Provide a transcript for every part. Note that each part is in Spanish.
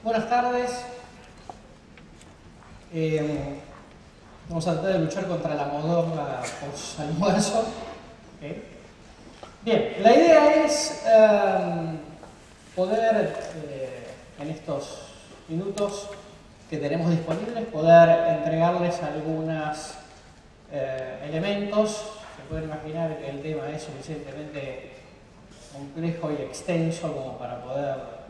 Buenas tardes. Vamos a tratar de luchar contra la modorra post-almuerzo. ¿Okay? Bien, la idea es poder, en estos minutos que tenemos disponibles, poder entregarles algunos elementos. Se pueden imaginar que el tema es suficientemente complejo y extenso como para poder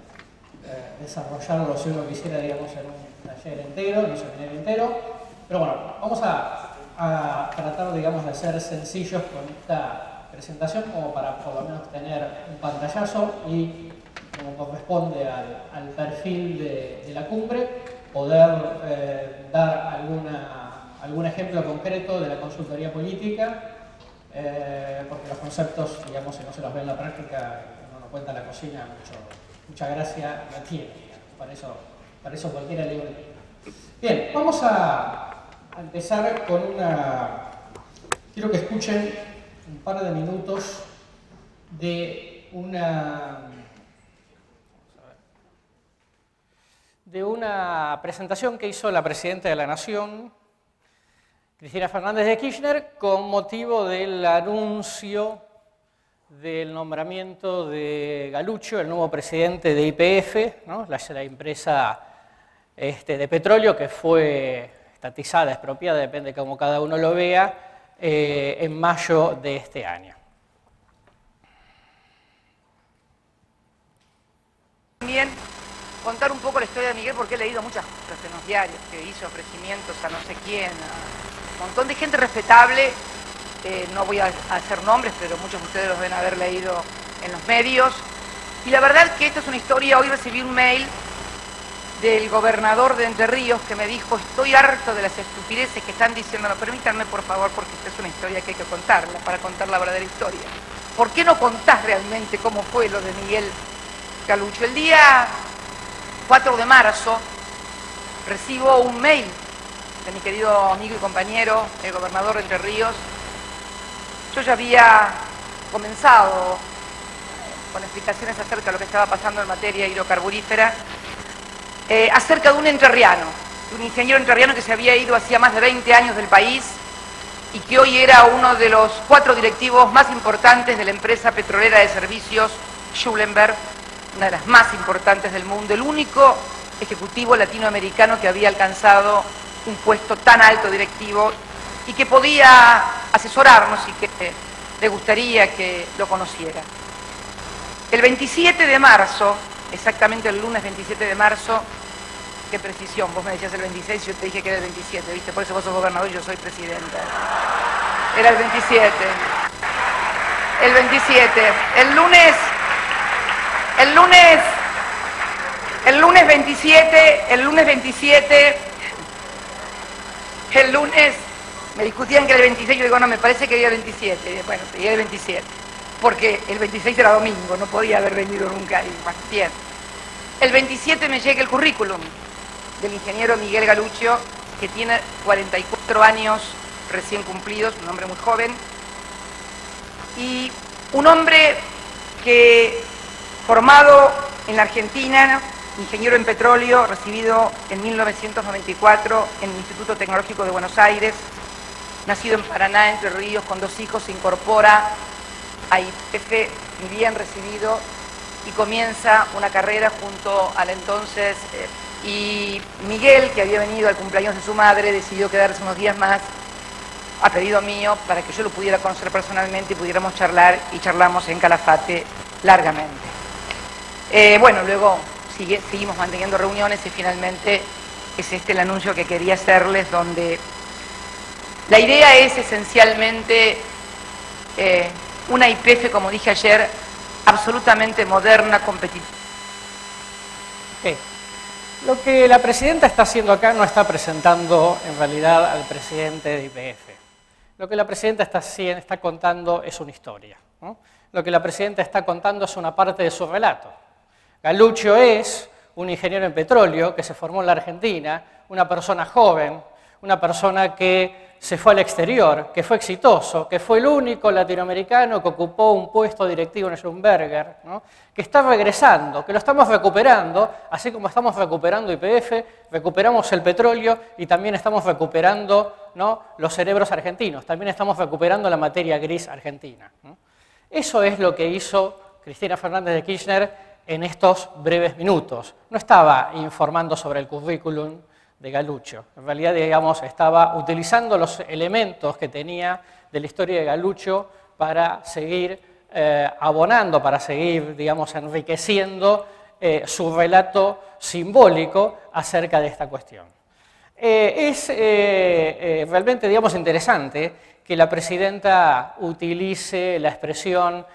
desarrollarlo si uno quisiera, digamos, en un taller entero, en un seminario entero. Pero bueno, vamos a tratar, digamos, de ser sencillos con esta presentación como para por lo menos tener un pantallazo y, como corresponde al perfil de la cumbre, poder dar algún ejemplo concreto de la consultoría política, porque los conceptos, digamos, si no se los ve en la práctica, uno no cuenta la cocina, mucha gracia no tiene, para eso cualquiera le lee. Bien, vamos a empezar con quiero que escuchen un par de minutos de una presentación que hizo la Presidenta de la Nación, Cristina Fernández de Kirchner, con motivo del anuncio del nombramiento de Galluccio, el nuevo presidente de YPF, ¿no? la empresa de petróleo que fue estatizada, expropiada, depende de cómo cada uno lo vea, en mayo de este año. También contar un poco la historia de Miguel, porque he leído muchas cosas en los diarios, que hizo ofrecimientos a no sé quién, a un montón de gente respetable. No voy a hacer nombres, pero muchos de ustedes los deben haber leído en los medios. Y la verdad es que esta es una historia. Hoy recibí un mail del gobernador de Entre Ríos que me dijo: estoy harto de las estupideces que están diciendo. Permítanme, por favor, porque esta es una historia que hay que contarla, para contar la verdadera historia. ¿Por qué no contás realmente cómo fue lo de Miguel Galluccio? El día 4 de marzo recibo un mail de mi querido amigo y compañero, el gobernador de Entre Ríos. Yo ya había comenzado con explicaciones acerca de lo que estaba pasando en materia hidrocarburífera, acerca de un entrerriano, de un ingeniero entrerriano que se había ido hacía más de 20 años del país y que hoy era uno de los 4 directivos más importantes de la empresa petrolera de servicios Schulenberg, una de las más importantes del mundo, el único ejecutivo latinoamericano que había alcanzado un puesto tan alto directivo y que podía asesorarnos y que le gustaría que lo conociera. El 27 de marzo, exactamente el lunes 27 de marzo, qué precisión, vos me decías el 26, yo te dije que era el 27, ¿viste? Por eso vos sos gobernador y yo soy presidenta. Era el 27. El 27. El lunes 27, me discutían que era el 26, yo digo, no, me parece que era el 27. Bueno, era el 27, porque el 26 era domingo, no podía haber venido nunca. Bien. El 27 me llega el currículum del ingeniero Miguel Galluccio, que tiene 44 años recién cumplidos, un hombre muy joven, y un hombre que, formado en la Argentina, ingeniero en petróleo, recibido en 1994 en el Instituto Tecnológico de Buenos Aires, nacido en Paraná, Entre Ríos, con 2 hijos, se incorpora a YPF bien recibido y comienza una carrera junto al entonces... y Miguel, que había venido al cumpleaños de su madre, decidió quedarse unos días más a pedido mío para que yo lo pudiera conocer personalmente y pudiéramos charlar, y charlamos en Calafate largamente. Bueno, luego seguimos manteniendo reuniones y finalmente es el anuncio que quería hacerles, donde la idea es esencialmente una YPF, como dije ayer, absolutamente moderna, competitiva. Okay. Lo que la Presidenta está haciendo acá no está presentando en realidad al presidente de YPF. Lo que la Presidenta está contando es una historia, ¿no? Lo que la Presidenta está contando es una parte de su relato. Galluccio es un ingeniero en petróleo que se formó en la Argentina, una persona joven, una persona que se fue al exterior, que fue exitoso, que fue el único latinoamericano que ocupó un puesto directivo en Schlumberger, ¿no? Que está regresando, que lo estamos recuperando, así como estamos recuperando YPF, recuperamos el petróleo y también estamos recuperando, ¿no?, los cerebros argentinos, también estamos recuperando la materia gris argentina, ¿no? Eso es lo que hizo Cristina Fernández de Kirchner en estos breves minutos. No estaba informando sobre el currículum de Galuccio. En realidad, digamos, estaba utilizando los elementos que tenía de la historia de Galuccio para seguir abonando, para seguir, digamos, enriqueciendo su relato simbólico acerca de esta cuestión. Es realmente, digamos, interesante que la presidenta utilice la expresión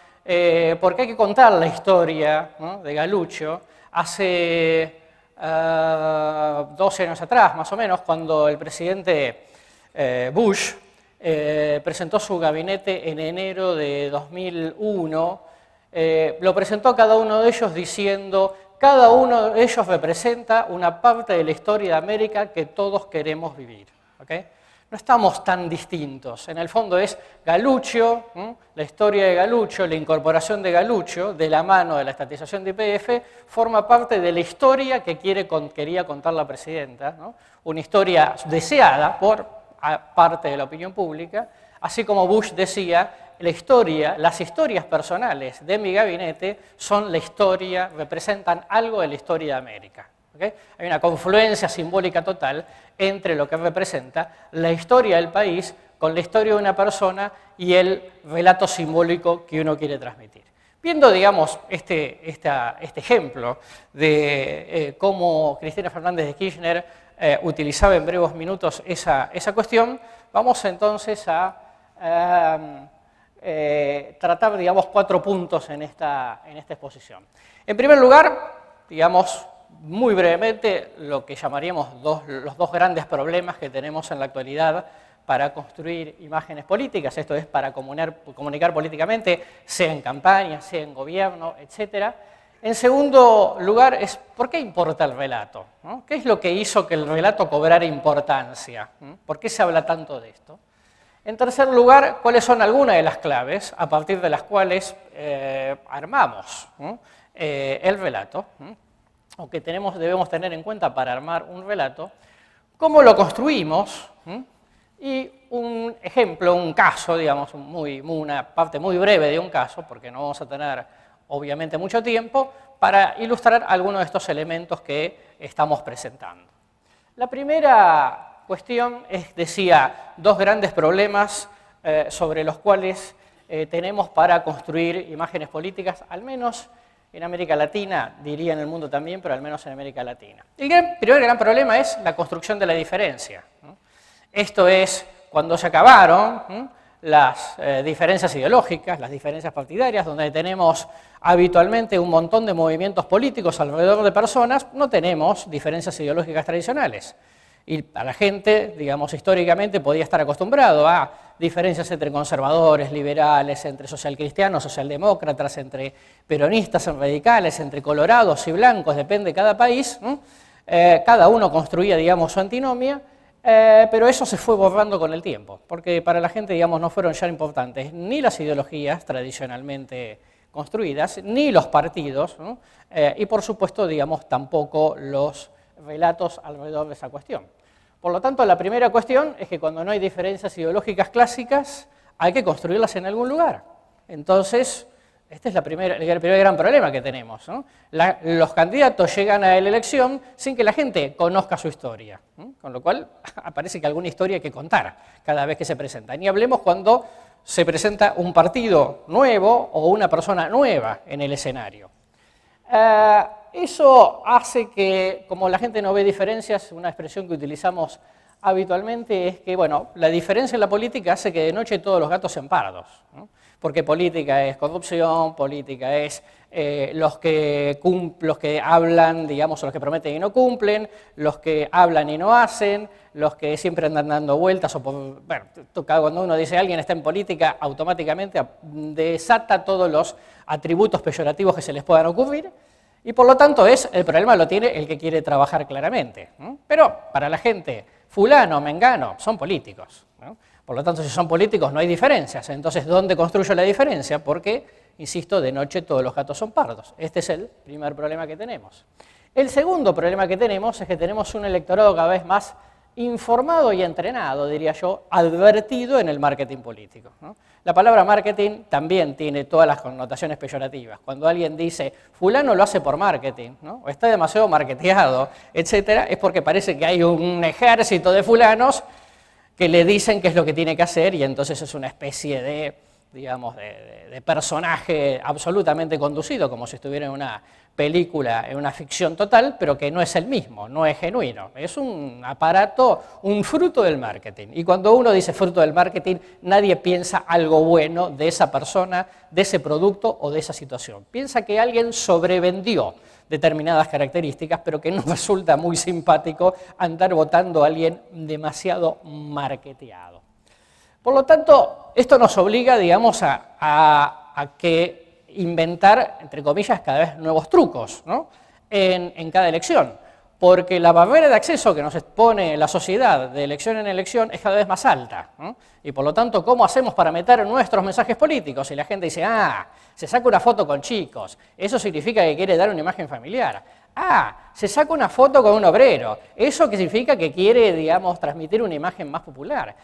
porque hay que contar la historia, ¿no?, de Galuccio. Hace 12 años atrás, más o menos, cuando el presidente Bush presentó su gabinete en enero de 2001, lo presentó cada uno de ellos diciendo: cada uno de ellos representa una parte de la historia de América que todos queremos vivir. ¿Okay? No estamos tan distintos. En el fondo es Galuccio, la historia de Galuccio, la incorporación de Galuccio, de la mano de la estatización de YPF, forma parte de la historia que quería contar la presidenta, ¿no? Una historia deseada por parte de la opinión pública, así como Bush decía: las historias personales de mi gabinete son la historia, representan algo de la historia de América. ¿Okay? Hay una confluencia simbólica total entre lo que representa la historia del país con la historia de una persona y el relato simbólico que uno quiere transmitir. Viendo, digamos, este ejemplo de cómo Cristina Fernández de Kirchner utilizaba en breves minutos esa cuestión, vamos entonces a tratar, digamos, 4 puntos en esta exposición. En primer lugar, digamos, muy brevemente, lo que llamaríamos los dos grandes problemas que tenemos en la actualidad para construir imágenes políticas, esto es, para comunicar políticamente, sea en campaña, sea en gobierno, etc. En segundo lugar, es ¿por qué importa el relato? ¿No? ¿Qué es lo que hizo que el relato cobrara importancia? ¿Por qué se habla tanto de esto? En tercer lugar, ¿cuáles son algunas de las claves a partir de las cuales armamos el relato? O que debemos tener en cuenta para armar un relato, cómo lo construimos, y un ejemplo, un caso, digamos, una parte muy breve de un caso, porque no vamos a tener obviamente mucho tiempo, para ilustrar algunos de estos elementos que estamos presentando. La primera cuestión es, decía, 2 grandes problemas sobre los cuales tenemos para construir imágenes políticas, al menos en América Latina, diría en el mundo también, pero al menos en América Latina. El primer gran problema es la construcción de la diferencia, ¿no? Esto es, cuando se acabaron las diferencias ideológicas, las diferencias partidarias, donde tenemos habitualmente un montón de movimientos políticos alrededor de personas, no tenemos diferencias ideológicas tradicionales. Y a la gente, digamos, históricamente podía estar acostumbrado a diferencias entre conservadores, liberales, entre socialcristianos, socialdemócratas, entre peronistas, radicales, entre colorados y blancos, depende de cada país. Cada uno construía, digamos, su antinomia, pero eso se fue borrando con el tiempo, porque para la gente, digamos, no fueron ya importantes ni las ideologías tradicionalmente construidas, ni los partidos, ¿no? Y por supuesto, digamos, tampoco los relatos alrededor de esa cuestión. Por lo tanto, la primera cuestión es que cuando no hay diferencias ideológicas clásicas, hay que construirlas en algún lugar. Entonces, este es el primer gran problema que tenemos, ¿no? Los candidatos llegan a la elección sin que la gente conozca su historia, ¿no? Con lo cual aparece que alguna historia hay que contar cada vez que se presenta. Ni hablemos cuando se presenta un partido nuevo o una persona nueva en el escenario. Eso hace que, como la gente no ve diferencias, una expresión que utilizamos habitualmente es que, bueno, la diferencia en la política hace que de noche todos los gatos sean pardos, ¿no? Porque política es corrupción, política es los que hablan, digamos, o los que prometen y no cumplen, los que hablan y no hacen, los que siempre andan dando vueltas, o bueno, cuando uno dice alguien está en política, automáticamente desata todos los atributos peyorativos que se les puedan ocurrir, y por lo tanto el problema lo tiene el que quiere trabajar claramente, ¿no? Pero para la gente fulano, mengano, son políticos, ¿no? Por lo tanto, si son políticos no hay diferencias. Entonces, ¿dónde construyo la diferencia? Porque, insisto, de noche todos los gatos son pardos. Este es el primer problema que tenemos. El segundo problema que tenemos es que tenemos un electorado cada vez más informado y entrenado, diría yo, advertido en el marketing político, ¿no? La palabra marketing también tiene todas las connotaciones peyorativas. Cuando alguien dice, fulano lo hace por marketing, ¿no? O está demasiado marketeado, etcétera, es porque parece que hay un ejército de fulanos que le dicen qué es lo que tiene que hacer y entonces es una especie de, digamos, de personaje absolutamente conducido, como si estuviera en una película, en una ficción total, pero que no es el mismo, no es genuino. Es un aparato, un fruto del marketing. Y cuando uno dice fruto del marketing, nadie piensa algo bueno de esa persona, de ese producto o de esa situación. Piensa que alguien sobrevendió determinadas características, pero que no resulta muy simpático andar votando a alguien demasiado marketeado. Por lo tanto, esto nos obliga, digamos, a que inventar, entre comillas, cada vez nuevos trucos, ¿no? en cada elección, porque la barrera de acceso que nos expone la sociedad de elección en elección es cada vez más alta, ¿no? Y por lo tanto, ¿cómo hacemos para meter nuestros mensajes políticos? Y la gente dice, se saca una foto con chicos, eso significa que quiere dar una imagen familiar. Se saca una foto con un obrero, eso significa que quiere, digamos, transmitir una imagen más popular.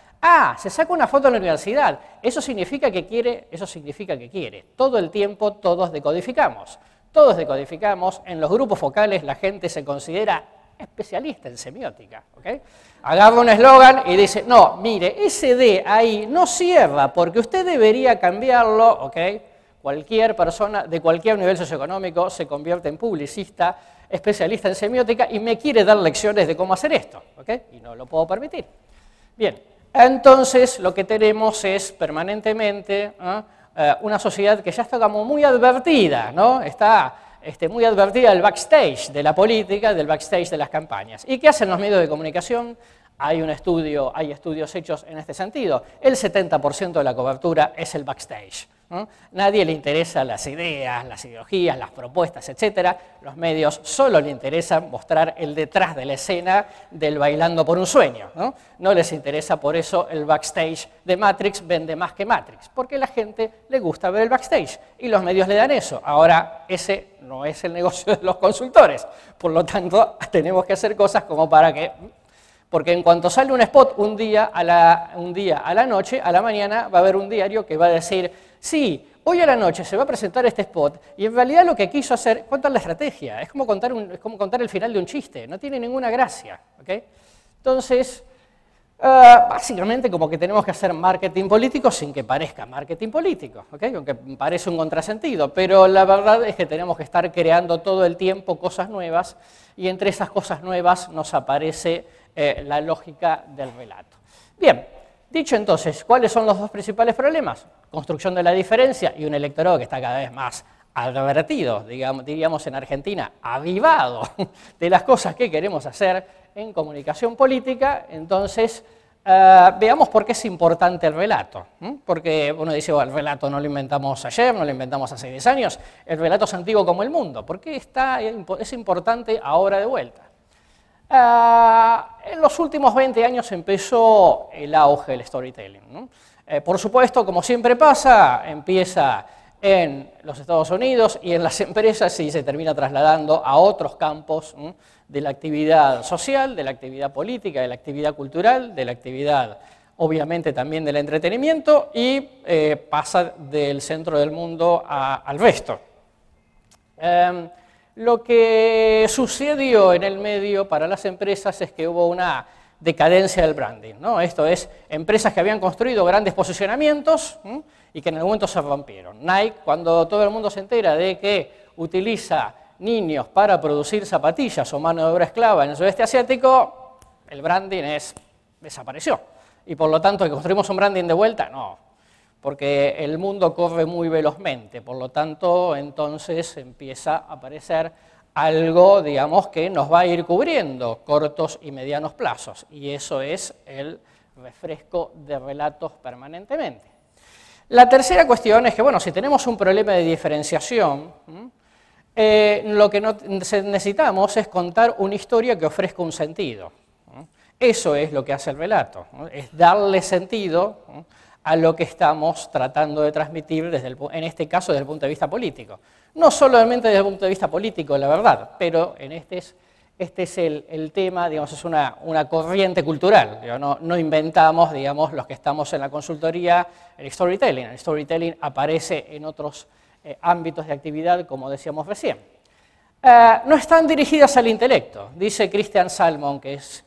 Se saca una foto en la universidad, eso significa que quiere. Todo el tiempo todos decodificamos. Todos decodificamos, en los grupos focales la gente se considera especialista en semiótica, ¿okay? Agarra un eslogan y dice, no, mire, ese D ahí no cierra porque usted debería cambiarlo, ¿ok? Cualquier persona de cualquier nivel socioeconómico se convierte en publicista, especialista en semiótica y me quiere dar lecciones de cómo hacer esto, ¿ok? Y no lo puedo permitir. Bien, entonces lo que tenemos es permanentemente una sociedad que ya está como muy advertida, ¿no? Está muy advertida del backstage de la política, del backstage de las campañas. ¿Y qué hacen los medios de comunicación? Hay estudios hechos en este sentido. El 70% de la cobertura es el backstage, ¿no? Nadie le interesa las ideas, las ideologías, las propuestas, etc. Los medios solo le interesan mostrar el detrás de la escena del bailando por un sueño, ¿no? No les interesa, por eso el backstage de Matrix vende más que Matrix, porque a la gente le gusta ver el backstage y los medios le dan eso. Ahora, ese no es el negocio de los consultores, por lo tanto, tenemos que hacer cosas como para que... Porque en cuanto sale un spot un día a la noche, a la mañana, va a haber un diario que va a decir, sí, hoy a la noche se va a presentar este spot, y en realidad lo que quiso hacer, contar la estrategia, es como contar el final de un chiste, no tiene ninguna gracia, ¿okay? Entonces, básicamente como que tenemos que hacer marketing político sin que parezca marketing político, ¿okay? Aunque parece un contrasentido, pero la verdad es que tenemos que estar creando todo el tiempo cosas nuevas, y entre esas cosas nuevas nos aparece la lógica del relato. Bien, dicho entonces, ¿cuáles son los dos principales problemas? Construcción de la diferencia y un electorado que está cada vez más advertido, diríamos en Argentina, avivado de las cosas que queremos hacer en comunicación política. Entonces, veamos por qué es importante el relato. Porque uno dice, el relato no lo inventamos ayer, no lo inventamos hace 10 años, el relato es antiguo como el mundo. ¿Por qué es importante ahora de vuelta? En los últimos 20 años empezó el auge del storytelling, ¿no? Por supuesto, como siempre pasa, empieza en los Estados Unidos y en las empresas y se termina trasladando a otros campos, ¿no? De la actividad social, de la actividad política, de la actividad cultural, de la actividad, obviamente, también del entretenimiento y pasa del centro del mundo al resto. Lo que sucedió en el medio para las empresas es que hubo una decadencia del branding, ¿no? Esto es, empresas que habían construido grandes posicionamientos y que en el momento se rompieron. Nike, cuando todo el mundo se entera de que utiliza niños para producir zapatillas o mano de obra esclava en el sudeste asiático, el branding desapareció. Y por lo tanto, ¿que construimos un branding de vuelta? No, porque el mundo corre muy velozmente, por lo tanto, entonces empieza a aparecer algo, digamos, que nos va a ir cubriendo cortos y medianos plazos, y eso es el refresco de relatos permanentemente. La tercera cuestión es que, bueno, si tenemos un problema de diferenciación, lo que necesitamos es contar una historia que ofrezca un sentido. Eso es lo que hace el relato, ¿no? Es darle sentido, ¿no?, a lo que estamos tratando de transmitir, en este caso desde el punto de vista político. No solamente desde el punto de vista político, la verdad, pero en este es el tema, digamos, es una corriente cultural. No inventamos, digamos, los que estamos en la consultoría, el storytelling. El storytelling aparece en otros ámbitos de actividad, como decíamos recién. No están dirigidas al intelecto, dice Christian Salmon, que es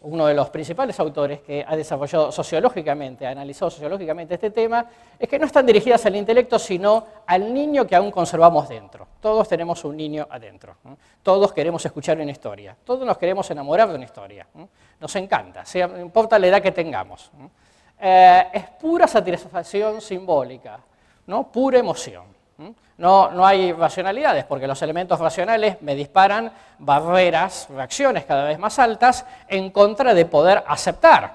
uno de los principales autores que ha desarrollado sociológicamente, ha analizado sociológicamente este tema, es que no están dirigidas al intelecto, sino al niño que aún conservamos dentro. Todos tenemos un niño adentro, ¿no? Todos queremos escuchar una historia, todos nos queremos enamorar de una historia, ¿no? Nos encanta, no importa la edad que tengamos, ¿no? Es pura satisfacción simbólica, ¿no? Pura emoción. No hay racionalidades, porque los elementos racionales me disparan barreras, reacciones cada vez más altas en contra de poder aceptar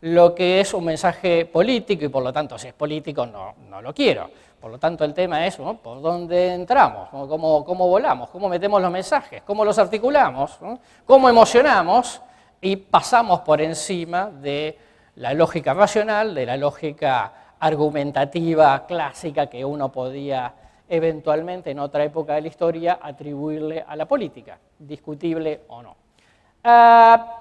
lo que es un mensaje político, y por lo tanto, si es político, no lo quiero. Por lo tanto, el tema es, ¿no?, por dónde entramos, ¿no?, cómo volamos, cómo metemos los mensajes, cómo los articulamos, ¿no?, cómo emocionamos y pasamos por encima de la lógica racional, de la lógica argumentativa clásica que uno podía eventualmente en otra época de la historia atribuirle a la política, discutible o no.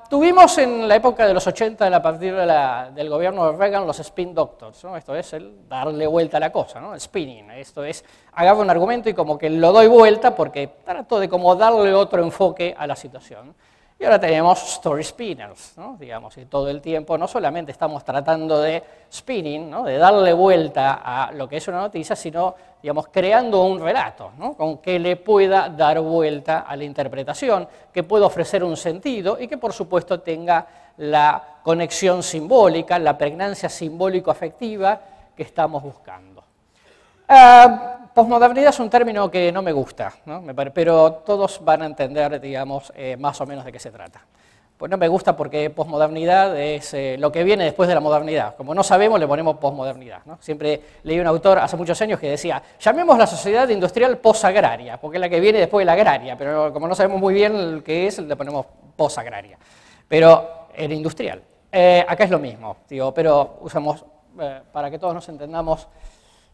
Tuvimos en la época de los 80, a partir del gobierno de Reagan, los spin doctors, ¿no? Esto es el darle vuelta a la cosa, ¿no?, el spinning. Esto es, agarro un argumento y como que lo doy vuelta porque trato de como darle otro enfoque a la situación. Y ahora tenemos story spinners, ¿no?, digamos, y todo el tiempo no solamente estamos tratando de spinning, ¿no?, de darle vuelta a lo que es una noticia, sino, digamos, creando un relato, ¿no?, con que le pueda dar vuelta a la interpretación, que pueda ofrecer un sentido y que, por supuesto, tenga la conexión simbólica, la pregnancia simbólico-afectiva que estamos buscando. Posmodernidad es un término que no me gusta, ¿no?, pero todos van a entender, digamos, más o menos de qué se trata. Pues no me gusta porque posmodernidad es lo que viene después de la modernidad. Como no sabemos, le ponemos posmodernidad, ¿no? Siempre leí un autor hace muchos años que decía, llamemos la sociedad industrial posagraria, porque es la que viene después de la agraria, pero como no sabemos muy bien qué es, le ponemos posagraria. Pero era industrial. Acá es lo mismo, digo, pero usamos, para que todos nos entendamos,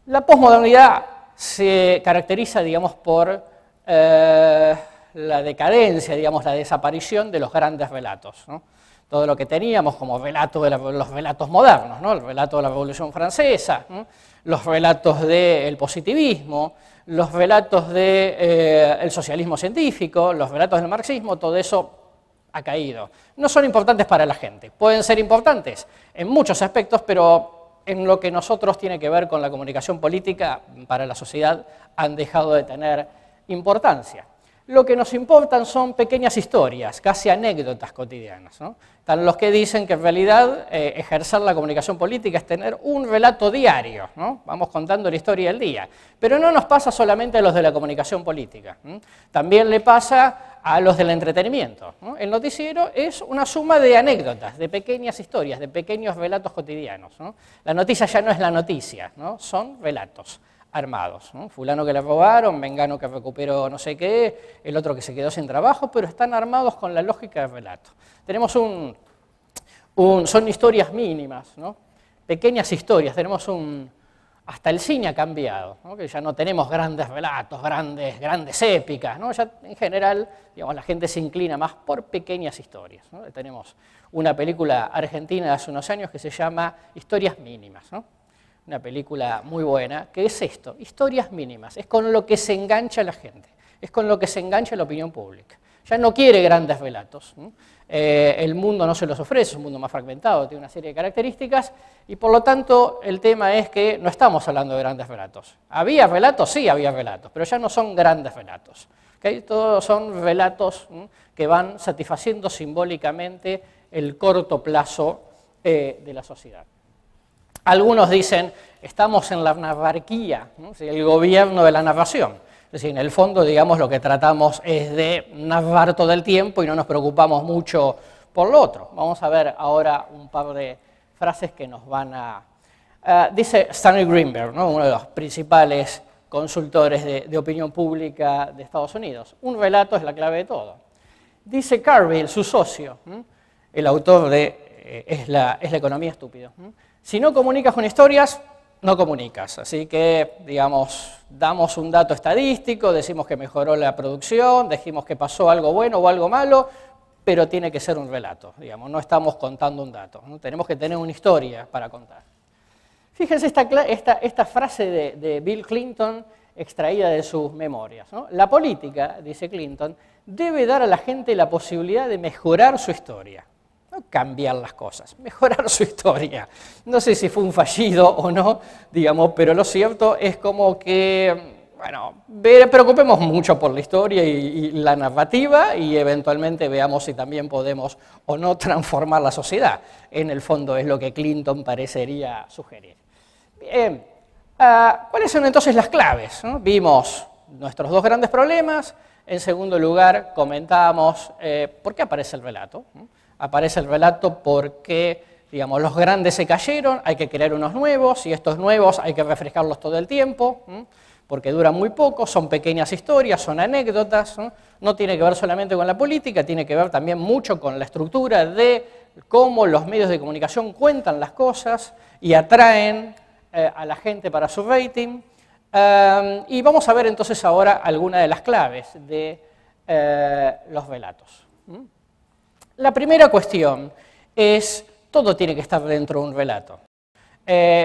la posmodernidad se caracteriza, digamos, por la decadencia, digamos, la desaparición de los grandes relatos, ¿no? Todo lo que teníamos como relato de los relatos modernos, ¿no?, el relato de la Revolución Francesa, ¿no?, los relatos del positivismo, los relatos del socialismo científico, los relatos del marxismo, todo eso ha caído. No son importantes para la gente, pueden ser importantes en muchos aspectos, pero en lo que nosotros tiene que ver con la comunicación política, para la sociedad han dejado de tener importancia. Lo que nos importan son pequeñas historias, casi anécdotas cotidianas, ¿no? Están los que dicen que en realidad ejercer la comunicación política es tener un relato diario, ¿no? Vamos contando la historia del día. Pero no nos pasa solamente a los de la comunicación política, ¿no? También le pasa a los del entretenimiento, ¿no? El noticiero es una suma de anécdotas, de pequeñas historias, de pequeños relatos cotidianos, ¿no? La noticia ya no es la noticia, ¿no?, son relatos armados, ¿no? Fulano que le robaron, mengano que recuperó no sé qué, el otro que se quedó sin trabajo, pero están armados con la lógica del relato. Tenemos son historias mínimas, ¿no?, pequeñas historias, tenemos hasta el cine ha cambiado, ¿no?, que ya no tenemos grandes relatos, grandes épicas, ¿no?, ya en general, digamos, la gente se inclina más por pequeñas historias, ¿no? Tenemos una película argentina de hace unos años que se llama Historias mínimas, ¿no?, una película muy buena, que es esto, historias mínimas, es con lo que se engancha la gente, es con lo que se engancha la opinión pública. Ya no quiere grandes relatos, ¿no? El mundo no se los ofrece, es un mundo más fragmentado, tiene una serie de características, y por lo tanto el tema es que no estamos hablando de grandes relatos. ¿Había relatos? Sí, había relatos, pero ya no son grandes relatos, ¿okay? Todos son relatos, ¿no?, que van satisfaciendo simbólicamente el corto plazo de la sociedad. Algunos dicen, estamos en la narrarquía, ¿no?, el gobierno de la narración. Es decir, en el fondo, digamos, lo que tratamos es de narrar todo el tiempo y no nos preocupamos mucho por lo otro. Vamos a ver ahora un par de frases que nos van a... dice Stanley Greenberg, ¿no?, uno de los principales consultores de opinión pública de Estados Unidos, un relato es la clave de todo. Dice Carville, su socio, el autor de es la economía estúpida. Si no comunicas con historias, no comunicas. Así que, digamos, damos un dato estadístico, decimos que mejoró la producción, decimos que pasó algo bueno o algo malo, pero tiene que ser un relato, digamos, no estamos contando un dato, ¿no? Tenemos que tener una historia para contar. Fíjense esta frase de Bill Clinton extraída de sus memorias, ¿no? La política, dice Clinton, debe dar a la gente la posibilidad de mejorar su historia. No cambiar las cosas, mejorar su historia. No sé si fue un fallido o no, digamos, pero lo cierto es como que, bueno, preocupemos mucho por la historia y la narrativa y eventualmente veamos si también podemos o no transformar la sociedad. En el fondo es lo que Clinton parecería sugerir. Bien, ¿cuáles son entonces las claves, ¿no? Vimos nuestros dos grandes problemas. En segundo lugar, comentamos por qué aparece el relato. Aparece el relato porque, digamos, los grandes se cayeron, hay que crear unos nuevos, y estos nuevos hay que refrescarlos todo el tiempo, porque duran muy poco, son pequeñas historias, son anécdotas, no tiene que ver solamente con la política, tiene que ver también mucho con la estructura de cómo los medios de comunicación cuentan las cosas y atraen a la gente para su rating. Y vamos a ver entonces ahora algunas de las claves de los relatos. La primera cuestión es, todo tiene que estar dentro de un relato.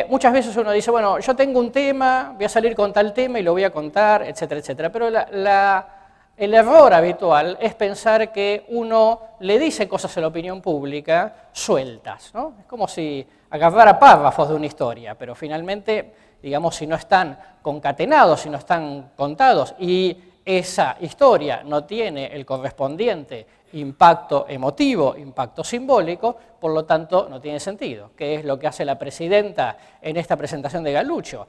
Muchas veces uno dice, bueno, yo tengo un tema, voy a salir con tal tema y lo voy a contar, etcétera, etcétera. Pero el error habitual es pensar que uno le dice cosas a la opinión pública sueltas, ¿no? Es como si agarrara párrafos de una historia, pero finalmente, digamos, si no están concatenados, si no están contados y esa historia no tiene el correspondiente impacto emotivo, impacto simbólico, por lo tanto no tiene sentido. ¿Qué es lo que hace la presidenta en esta presentación de Galluccio?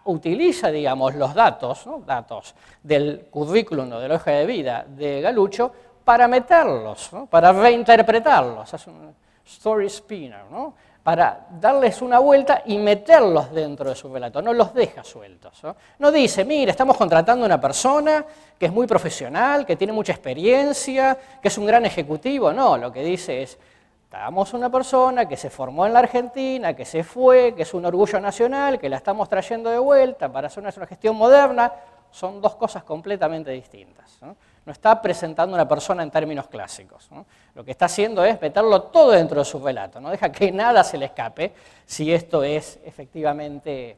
Utiliza, digamos, los datos, ¿no? Datos del currículum o de la hoja de vida de Galluccio para meterlos, ¿no? Para reinterpretarlos, es un story spinner, ¿no? Para darles una vuelta y meterlos dentro de su relato, no los deja sueltos, ¿no? No dice, mire, estamos contratando a una persona que es muy profesional, que tiene mucha experiencia, que es un gran ejecutivo, no, lo que dice es, estamos una persona que se formó en la Argentina, que se fue, que es un orgullo nacional, que la estamos trayendo de vuelta para hacer una gestión moderna. Son dos cosas completamente distintas, ¿no? No está presentando a una persona en términos clásicos, ¿no? Lo que está haciendo es meterlo todo dentro de su relato, no deja que nada se le escape si esto es efectivamente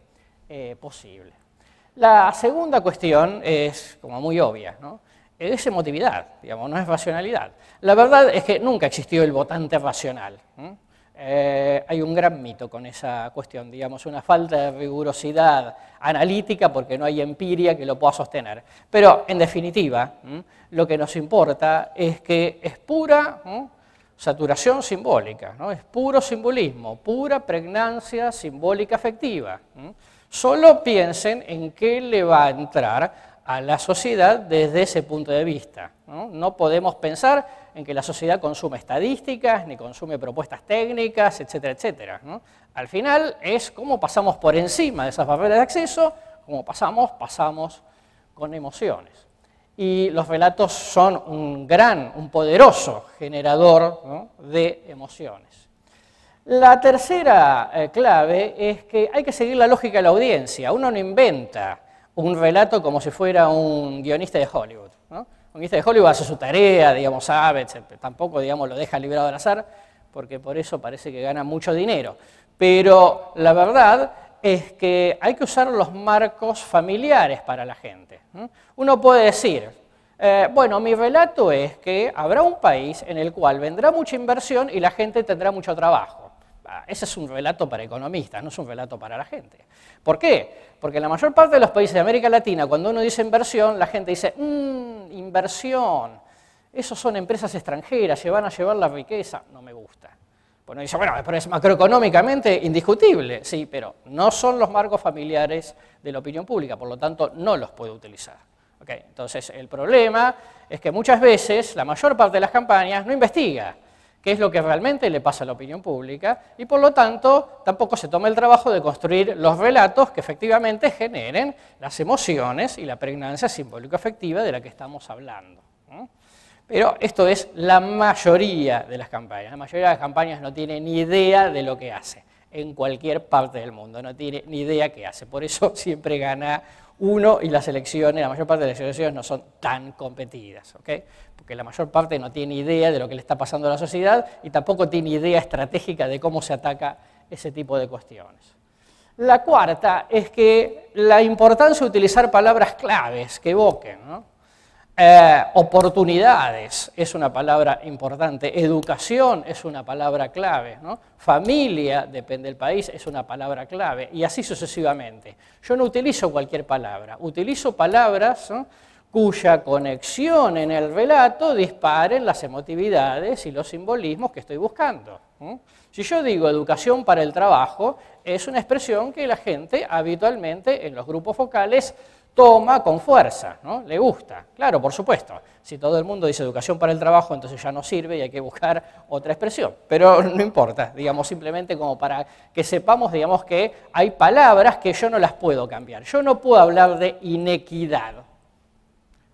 posible. La segunda cuestión es como muy obvia, ¿no? Es emotividad, digamos, no es racionalidad. La verdad es que nunca existió el votante racional. Hay un gran mito con esa cuestión, digamos, una falta de rigurosidad analítica porque no hay empiria que lo pueda sostener. Pero, en definitiva, lo que nos importa es que es pura saturación simbólica, ¿no? Es puro simbolismo, pura pregnancia simbólica afectiva. Solo piensen en qué le va a entrar a la sociedad desde ese punto de vista, ¿no? No podemos pensar en que la sociedad consume estadísticas, ni consume propuestas técnicas, etcétera, etcétera, ¿no? Al final es cómo pasamos por encima de esas barreras de acceso, cómo pasamos con emociones. Y los relatos son un poderoso generador, ¿no?, de emociones. La tercera clave es que hay que seguir la lógica de la audiencia. Uno no inventa un relato como si fuera un guionista de Hollywood, ¿no? Un guionista de Hollywood hace su tarea, digamos, sabe, etc. Tampoco, digamos, lo deja librado al azar, porque por eso parece que gana mucho dinero. Pero la verdad es que hay que usar los marcos familiares para la gente. Uno puede decir, bueno, mi relato es que habrá un país en el cual vendrá mucha inversión y la gente tendrá mucho trabajo. Ese es un relato para economistas, no es un relato para la gente. ¿Por qué? Porque en la mayor parte de los países de América Latina, cuando uno dice inversión, la gente dice, inversión, esos son empresas extranjeras, se van a llevar la riqueza, no me gusta. Bueno, dice, bueno, pero es macroeconómicamente indiscutible, sí, pero no son los marcos familiares de la opinión pública, por lo tanto no los puede utilizar. ¿Okay? Entonces el problema es que muchas veces la mayor parte de las campañas no investiga qué es lo que realmente le pasa a la opinión pública y por lo tanto tampoco se toma el trabajo de construir los relatos que efectivamente generen las emociones y la pregnancia simbólico-afectiva de la que estamos hablando. Pero esto es la mayoría de las campañas. La mayoría de las campañas no tiene ni idea de lo que hace, en cualquier parte del mundo, no tiene ni idea qué hace. Por eso siempre gana uno y las elecciones, la mayor parte de las elecciones no son tan competidas, ¿ok? Porque la mayor parte no tiene idea de lo que le está pasando a la sociedad y tampoco tiene idea estratégica de cómo se ataca ese tipo de cuestiones. La cuarta es que la importancia de utilizar palabras claves que evoquen, ¿no? Oportunidades es una palabra importante, educación es una palabra clave, ¿no? Familia, depende del país, es una palabra clave, y así sucesivamente. Yo no utilizo cualquier palabra, utilizo palabras, ¿no?, cuya conexión en el relato disparen las emotividades y los simbolismos que estoy buscando. Si yo digo educación para el trabajo, es una expresión que la gente habitualmente en los grupos focales toma con fuerza, ¿no? Le gusta. Claro, por supuesto, si todo el mundo dice educación para el trabajo, entonces ya no sirve y hay que buscar otra expresión. Pero no importa, digamos, simplemente como para que sepamos, digamos, que hay palabras que yo no las puedo cambiar. Yo no puedo hablar de inequidad,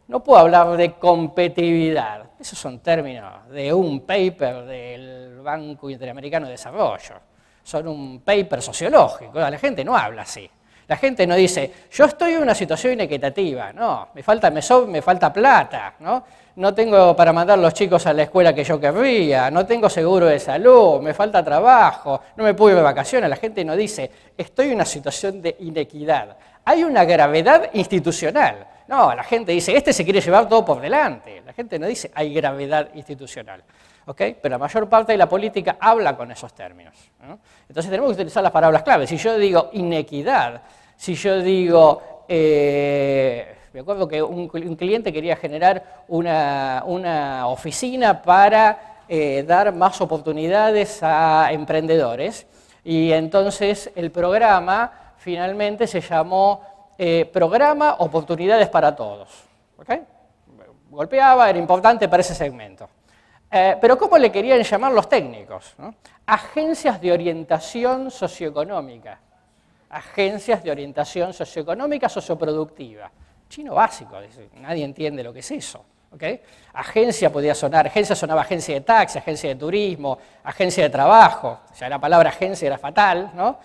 no puedo hablar de competitividad. Esos son términos de un paper del Banco Interamericano de Desarrollo. Son un paper sociológico, la gente no habla así. La gente no dice, yo estoy en una situación inequitativa, no, me falta plata, ¿no? No tengo para mandar a los chicos a la escuela que yo querría, no tengo seguro de salud, me falta trabajo, no me puedo ir de vacaciones. La gente no dice, estoy en una situación de inequidad. Hay una gravedad institucional. No, la gente dice, este se quiere llevar todo por delante. La gente no dice, hay gravedad institucional. ¿Okay? Pero la mayor parte de la política habla con esos términos, ¿no? Entonces tenemos que utilizar las palabras clave. Si yo digo inequidad, si yo digo, me acuerdo que un cliente quería generar una oficina para dar más oportunidades a emprendedores, y entonces el programa finalmente se llamó Programa Oportunidades para Todos. ¿Okay? Golpeaba, era importante para ese segmento. Pero ¿cómo le querían llamar los técnicos? ¿No? Agencias de orientación socioeconómica. Agencias de orientación socioeconómica socioproductiva. Chino básico, nadie entiende lo que es eso. ¿Okay? Agencia podía sonar, agencia sonaba agencia de taxi, agencia de turismo, agencia de trabajo. O sea, la palabra agencia era fatal, ¿no?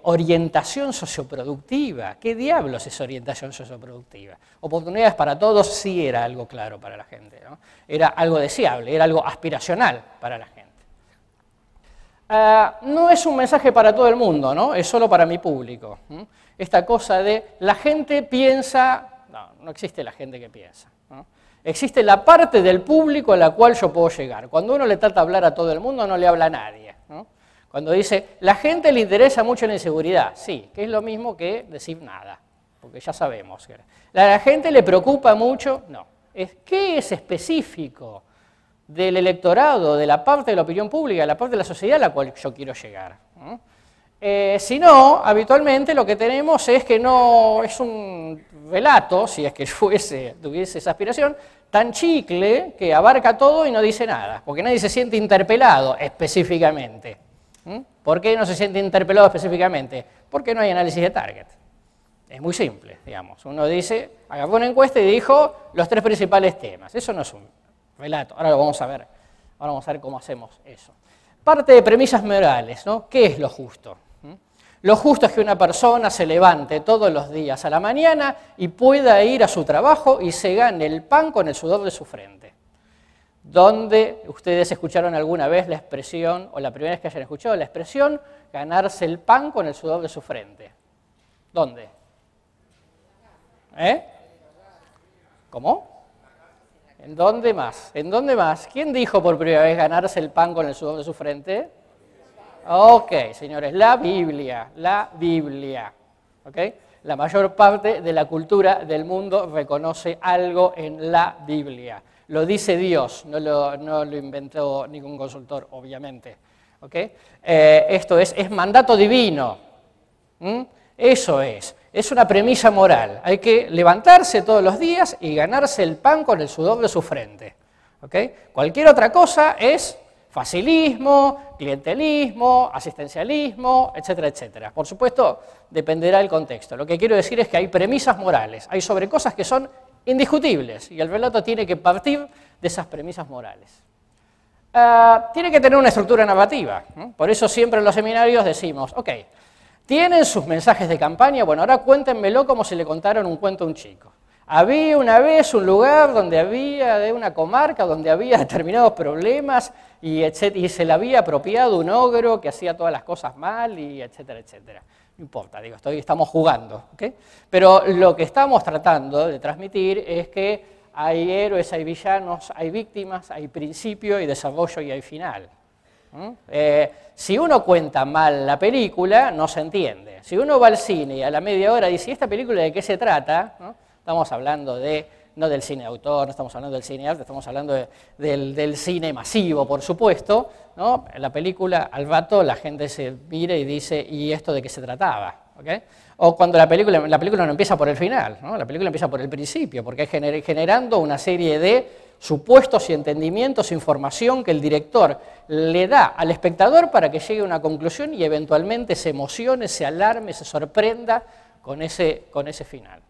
Orientación socioproductiva. ¿Qué diablos es orientación socioproductiva? Oportunidades para todos sí era algo claro para la gente, ¿no? Era algo deseable, era algo aspiracional para la gente. No es un mensaje para todo el mundo, ¿no? Es solo para mi público. Esta cosa de la gente piensa, no existe la gente que piensa, ¿no? Existe la parte del público a la cual yo puedo llegar. Cuando uno le trata de hablar a todo el mundo, no le habla a nadie, ¿no? Cuando dice, la gente le interesa mucho la inseguridad, sí, que es lo mismo que decir nada, porque ya sabemos. La gente le preocupa mucho, no. ¿Qué es específico del electorado, de la parte de la opinión pública, de la parte de la sociedad a la cual yo quiero llegar? Si no, habitualmente lo que tenemos es que no es un relato, si es que tuviese esa aspiración, tan chicle que abarca todo y no dice nada, porque nadie se siente interpelado específicamente. ¿Por qué no se siente interpelado específicamente? Porque no hay análisis de target. Es muy simple, digamos. Uno dice, agarró una encuesta y dijo los 3 principales temas. Eso no es un relato. Ahora lo vamos a ver. Ahora vamos a ver cómo hacemos eso. Parte de premisas morales, ¿no? ¿Qué es lo justo? Lo justo es que una persona se levante todos los días a la mañana y pueda ir a su trabajo y se gane el pan con el sudor de su frente. ¿Dónde ustedes escucharon alguna vez la expresión, o la primera vez que hayan escuchado la expresión, ganarse el pan con el sudor de su frente? ¿Dónde? ¿Cómo? ¿En dónde más? ¿En dónde más? ¿Quién dijo por primera vez ganarse el pan con el sudor de su frente? Ok, señores, la Biblia, ¿ok? La mayor parte de la cultura del mundo reconoce algo en la Biblia. Lo dice Dios, no lo inventó ningún consultor, obviamente. ¿Okay? Esto es mandato divino. Eso es una premisa moral. Hay que levantarse todos los días y ganarse el pan con el sudor de su frente. ¿Okay? Cualquier otra cosa es facilismo, clientelismo, asistencialismo, etcétera, etcétera. Por supuesto, dependerá del contexto. Lo que quiero decir es que hay premisas morales, hay sobre cosas que son indiscutibles, y el relato tiene que partir de esas premisas morales. Tiene que tener una estructura narrativa, ¿no? Por eso siempre en los seminarios decimos, ok, ¿tienen sus mensajes de campaña? Bueno, ahora cuéntenmelo como si le contaron un cuento a un chico. Había una vez un lugar donde había, de una comarca, donde había determinados problemas y se le había apropiado un ogro que hacía todas las cosas mal y etcétera, etcétera. No importa, digo, estamos jugando, ¿ok? Pero lo que estamos tratando de transmitir es que hay héroes, hay villanos, hay víctimas, hay principio, hay desarrollo y hay final. Si uno cuenta mal la película, no se entiende. Si uno va al cine y a la media hora dice, ¿y esta película de qué se trata? ¿No? Estamos hablando no del cine de autor, no estamos hablando del cine arte, estamos hablando del cine masivo, por supuesto, ¿no? En la película, al rato, la gente se mira y dice, ¿y esto de qué se trataba? ¿Okay? O cuando la película no empieza por el final, ¿no? La película empieza por el principio, porque es generando una serie de supuestos y entendimientos, información que el director le da al espectador para que llegue a una conclusión y eventualmente se emocione, se alarme, se sorprenda con ese final.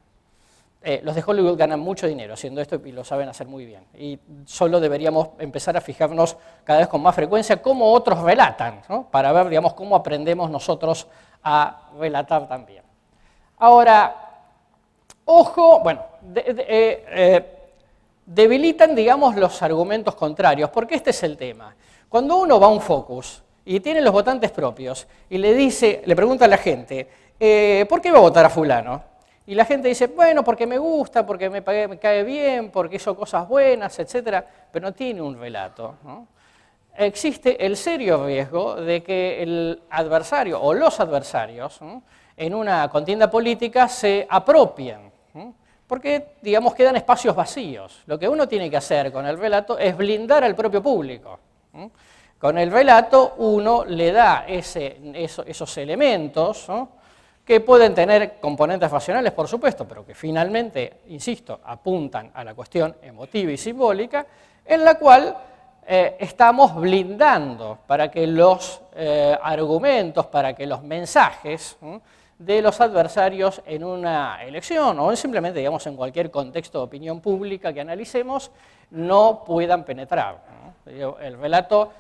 Los de Hollywood ganan mucho dinero haciendo esto y lo saben hacer muy bien. Y solo deberíamos empezar a fijarnos cada vez con más frecuencia cómo otros relatan, ¿no? Para ver, digamos, cómo aprendemos nosotros a relatar también. Ahora, ojo, bueno, debilitan, digamos, los argumentos contrarios, porque este es el tema. Cuando uno va a un focus y tiene los votantes propios y le pregunta a la gente, ¿por qué va a votar a fulano? Y la gente dice, bueno, porque me gusta, porque me cae bien, porque hizo cosas buenas, etc., pero no tiene un relato, ¿no? Existe el serio riesgo de que el adversario o los adversarios, ¿no?, en una contienda política se apropien, ¿no?, porque, digamos, quedan espacios vacíos. Lo que uno tiene que hacer con el relato es blindar al propio público, ¿no? Con el relato uno le da esos elementos, ¿no?, que pueden tener componentes racionales, por supuesto, pero que finalmente, insisto, apuntan a la cuestión emotiva y simbólica, en la cual estamos blindando para que los argumentos, para que los mensajes de los adversarios en una elección o simplemente, digamos, en cualquier contexto de opinión pública que analicemos, no puedan penetrar, ¿no? El relato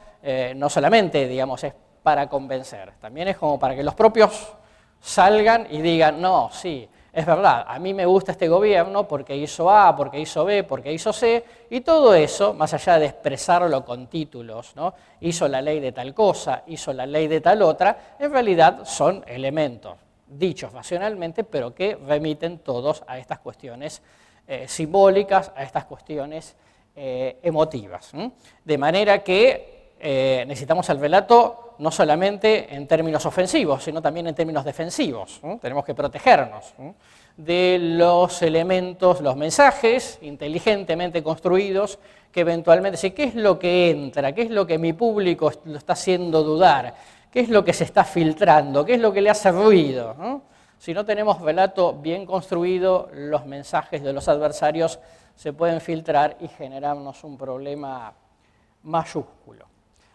no solamente, digamos, es para convencer, también es como para que los propios salgan y digan, no, sí, es verdad, a mí me gusta este gobierno porque hizo A, porque hizo B, porque hizo C, y todo eso, más allá de expresarlo con títulos, ¿no?, hizo la ley de tal cosa, hizo la ley de tal otra, en realidad son elementos dichos racionalmente, pero que remiten todos a estas cuestiones simbólicas, a estas cuestiones emotivas. De manera que necesitamos el relato no solamente en términos ofensivos, sino también en términos defensivos, ¿no? Tenemos que protegernos, ¿no?, de los elementos, los mensajes inteligentemente construidos que eventualmente, sí, ¿qué es lo que entra? ¿Qué es lo que mi público lo está haciendo dudar? ¿Qué es lo que se está filtrando? ¿Qué es lo que le hace ruido? ¿No? Si no tenemos relato bien construido, los mensajes de los adversarios se pueden filtrar y generarnos un problema mayúsculo.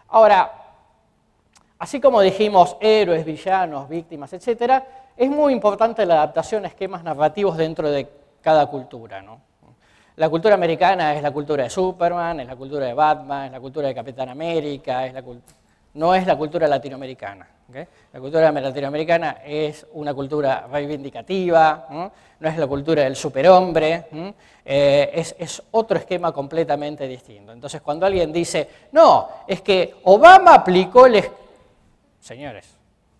Ahora, así como dijimos héroes, villanos, víctimas, etc., es muy importante la adaptación a esquemas narrativos dentro de cada cultura, ¿no? La cultura americana es la cultura de Superman, es la cultura de Batman, es la cultura de Capitán América, no es la cultura latinoamericana, ¿okay? La cultura latinoamericana es una cultura reivindicativa, no es la cultura del superhombre, es otro esquema completamente distinto. Entonces, cuando alguien dice, no, es que Obama aplicó Señores,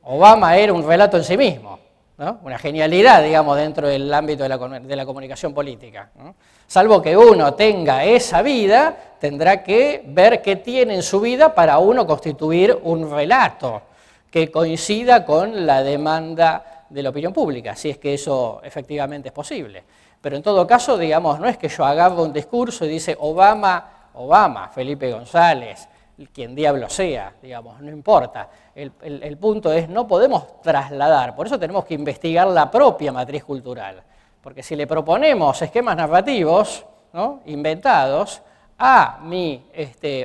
Obama era un relato en sí mismo, ¿no? Una genialidad, digamos, dentro del ámbito de la comunicación política, ¿no? Salvo que uno tenga esa vida, tendrá que ver qué tiene en su vida para uno constituir un relato que coincida con la demanda de la opinión pública, si es que eso efectivamente es posible. Pero en todo caso, digamos, no es que yo agarro un discurso y dice Obama, Felipe González, quien diablo sea, digamos, no importa. El punto es, no podemos trasladar, por eso tenemos que investigar la propia matriz cultural, porque si le proponemos esquemas narrativos, ¿no?, inventados a mi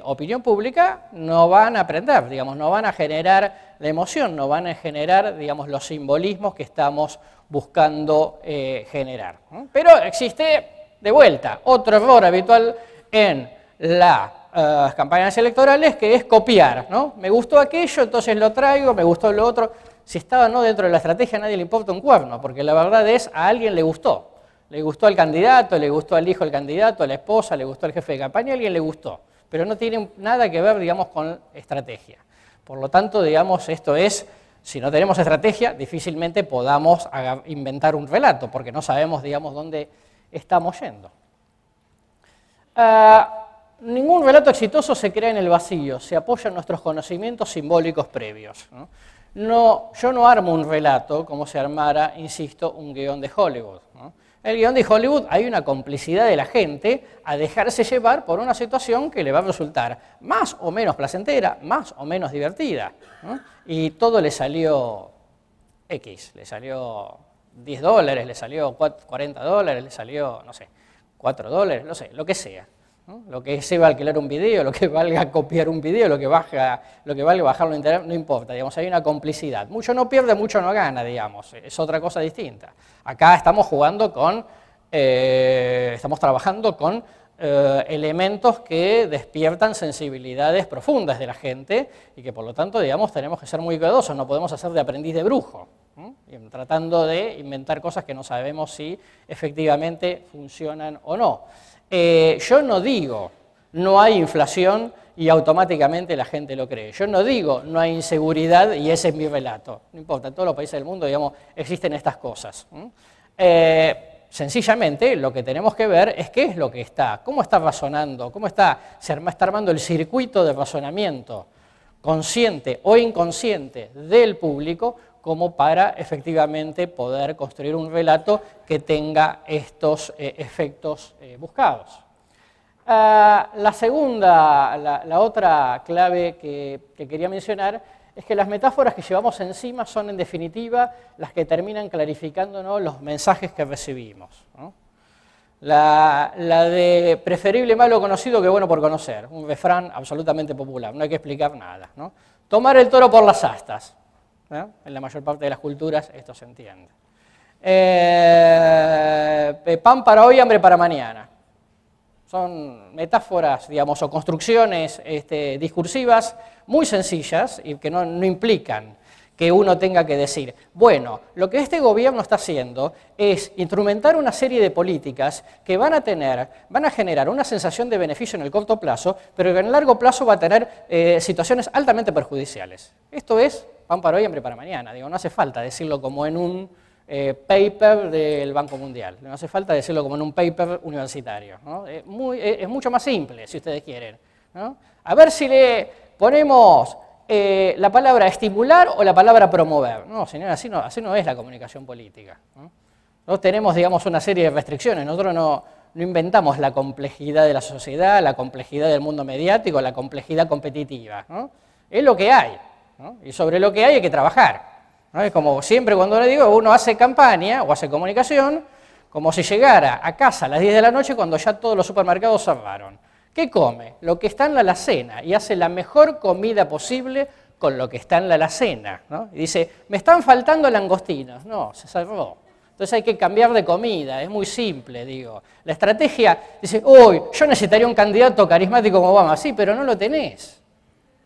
opinión pública, no van a aprender, digamos, no van a generar la emoción, no van a generar, digamos, los simbolismos que estamos buscando generar, ¿no? Pero existe, de vuelta, otro error habitual en las campañas electorales, que es copiar, ¿no? Me gustó aquello, entonces lo traigo, me gustó lo otro. Si estaba o no dentro de la estrategia, a nadie le importa un cuerno, porque la verdad es, a alguien le gustó. Le gustó al candidato, le gustó al hijo del candidato, a la esposa, le gustó al jefe de campaña, a alguien le gustó. Pero no tiene nada que ver, digamos, con estrategia. Por lo tanto, digamos, esto es, si no tenemos estrategia, difícilmente podamos inventar un relato, porque no sabemos, digamos, dónde estamos yendo. Ningún relato exitoso se crea en el vacío, se apoya en nuestros conocimientos simbólicos previos, ¿no? Yo no armo un relato como se armara, insisto, un guión de Hollywood, ¿no? El guión de Hollywood hay una complicidad de la gente a dejarse llevar por una situación que le va a resultar más o menos placentera, más o menos divertida, ¿no? Y todo le salió X, le salió $10, le salió $40, le salió, no sé, $4, no sé, lo que sea, ¿no? Lo que se va a alquilar un video, lo que valga copiar un video, lo que valga bajarlo en internet, no importa, digamos, hay una complicidad. Mucho no pierde, mucho no gana, digamos, es otra cosa distinta. Acá estamos jugando con, estamos trabajando con elementos que despiertan sensibilidades profundas de la gente y que por lo tanto, digamos, tenemos que ser muy cuidadosos, no podemos hacer de aprendiz de brujo, ¿no? Tratando de inventar cosas que no sabemos si efectivamente funcionan o no. Yo no digo no hay inflación y automáticamente la gente lo cree. Yo no digo no hay inseguridad y ese es mi relato. No importa, en todos los países del mundo, digamos, existen estas cosas. Sencillamente lo que tenemos que ver es qué es lo que está, cómo está razonando, cómo está armando el circuito de razonamiento consciente o inconsciente del público como para efectivamente poder construir un relato que tenga estos efectos buscados. La segunda, la otra clave que quería mencionar es que las metáforas que llevamos encima son en definitiva las que terminan clarificándonos los mensajes que recibimos, ¿no? La de preferible malo conocido que bueno por conocer, un refrán absolutamente popular, no hay que explicar nada, ¿no? Tomar el toro por las astas, ¿no? En la mayor parte de las culturas esto se entiende. Pan para hoy, hambre para mañana. Son metáforas, digamos, o construcciones discursivas muy sencillas y que no implican que uno tenga que decir, bueno, lo que este gobierno está haciendo es instrumentar una serie de políticas que van a generar una sensación de beneficio en el corto plazo, pero que en el largo plazo va a tener situaciones altamente perjudiciales. Esto es pan para hoy, hambre para mañana. Digo, no hace falta decirlo como en un paper del Banco Mundial, no hace falta decirlo como en un paper universitario, ¿no? Es mucho más simple, si ustedes quieren, ¿no? A ver si le ponemos la palabra estimular o la palabra promover. No, señora, así no es la comunicación política, ¿no? Nosotros tenemos, digamos, una serie de restricciones, nosotros no inventamos la complejidad de la sociedad, la complejidad del mundo mediático, la complejidad competitiva, ¿no? Es lo que hay, ¿no? Y sobre lo que hay que trabajar, ¿no? Es como siempre cuando le digo, uno hace campaña o hace comunicación, como si llegara a casa a las 10 de la noche cuando ya todos los supermercados cerraron. ¿Qué come? Lo que está en la alacena y hace la mejor comida posible con lo que está en la alacena, ¿no? Y dice, me están faltando langostinos. No, se cerró. Entonces hay que cambiar de comida, es muy simple, digo. La estrategia dice, uy, yo necesitaría un candidato carismático como Obama. Sí, pero no lo tenés.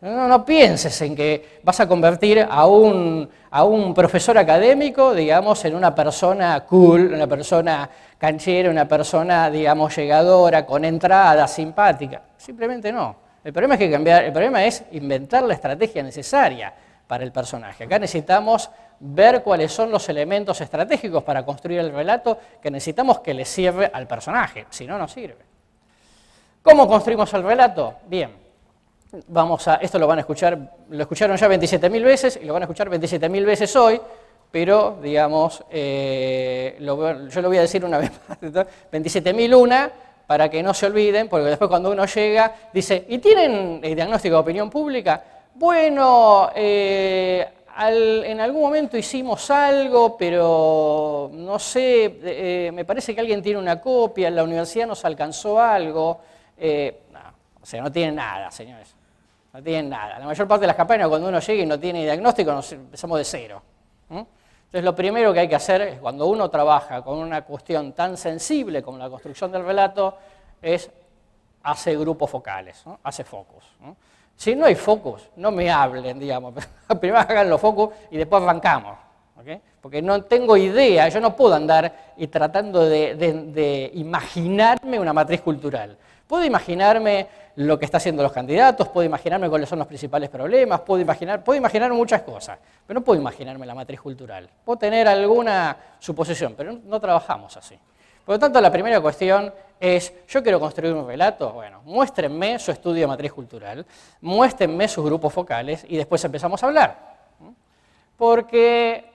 No pienses en que vas a convertir a un profesor académico, digamos, en una persona cool, una persona canchera, una persona, digamos, llegadora, con entrada, simpática. Simplemente no. El problema es inventar la estrategia necesaria para el personaje. Acá necesitamos ver cuáles son los elementos estratégicos para construir el relato que necesitamos que le sirva al personaje, si no, no sirve. ¿Cómo construimos el relato? Bien. Esto lo van a escuchar, lo escucharon ya 27.000 veces y lo van a escuchar 27.000 veces hoy, pero, digamos, yo lo voy a decir una vez más, 27.00001, para que no se olviden, porque después cuando uno llega, dice, ¿y tienen diagnóstico de opinión pública? Bueno, en algún momento hicimos algo, pero no sé, me parece que alguien tiene una copia, en la universidad nos alcanzó algo. No, o sea, no tienen nada, señores. No tienen nada. La mayor parte de las campañas, cuando uno llega y no tiene diagnóstico, empezamos de cero. Entonces, lo primero que hay que hacer es, cuando uno trabaja con una cuestión tan sensible como la construcción del relato, es hace grupos focales, ¿no? Hace focus, ¿no? Si no hay focus, no me hablen, digamos, primero hagan los focus y después arrancamos, ¿okay? Porque no tengo idea, yo no puedo andar y tratando de imaginarme una matriz cultural. Puedo imaginarme lo que están haciendo los candidatos, puedo imaginarme cuáles son los principales problemas, puedo imaginar muchas cosas, pero no puedo imaginarme la matriz cultural. Puedo tener alguna suposición, pero no trabajamos así. Por lo tanto, la primera cuestión es, yo quiero construir un relato, bueno, muéstrenme su estudio de matriz cultural, muéstrenme sus grupos focales y después empezamos a hablar. Porque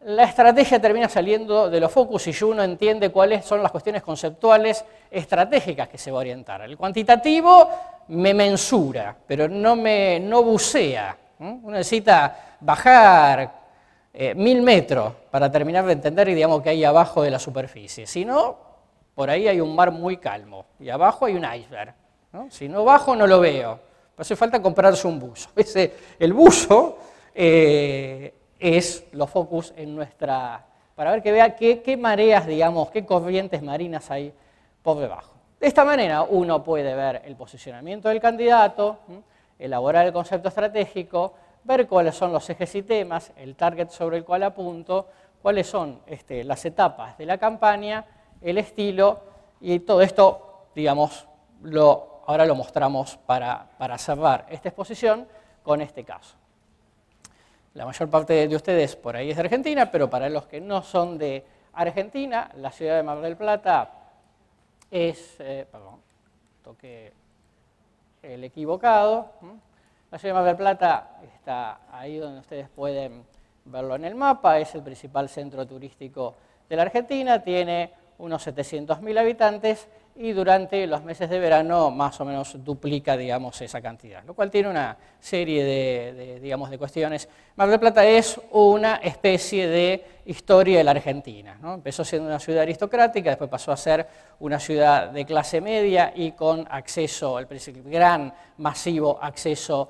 la estrategia termina saliendo de los focus y si uno entiende cuáles son las cuestiones conceptuales estratégicas que se va a orientar. El cuantitativo me mensura, pero no bucea. Uno necesita bajar 1000 metros para terminar de entender, digamos, que hay abajo de la superficie. Si no, por ahí hay un mar muy calmo y abajo hay un iceberg, ¿no? Si no bajo, no lo veo. Hace falta comprarse un buzo. El buzo es los focus en nuestra... para ver que vea qué mareas, digamos, qué corrientes marinas hay por debajo. De esta manera uno puede ver el posicionamiento del candidato, elaborar el concepto estratégico, ver cuáles son los ejes y temas, el target sobre el cual apunto, cuáles son las etapas de la campaña, el estilo, y todo esto, digamos, ahora lo mostramos para cerrar esta exposición con este caso. La mayor parte de ustedes por ahí es de Argentina, pero para los que no son de Argentina, la ciudad de Mar del Plata es... perdón, toqué el equivocado. La ciudad de Mar del Plata está ahí donde ustedes pueden verlo en el mapa, es el principal centro turístico de la Argentina, tiene unos 700.000 habitantes y durante los meses de verano más o menos duplica, digamos, esa cantidad, lo cual tiene una serie de cuestiones. Mar del Plata es una especie de historia de la Argentina, ¿no? Empezó siendo una ciudad aristocrática, después pasó a ser una ciudad de clase media y con acceso, el gran, masivo acceso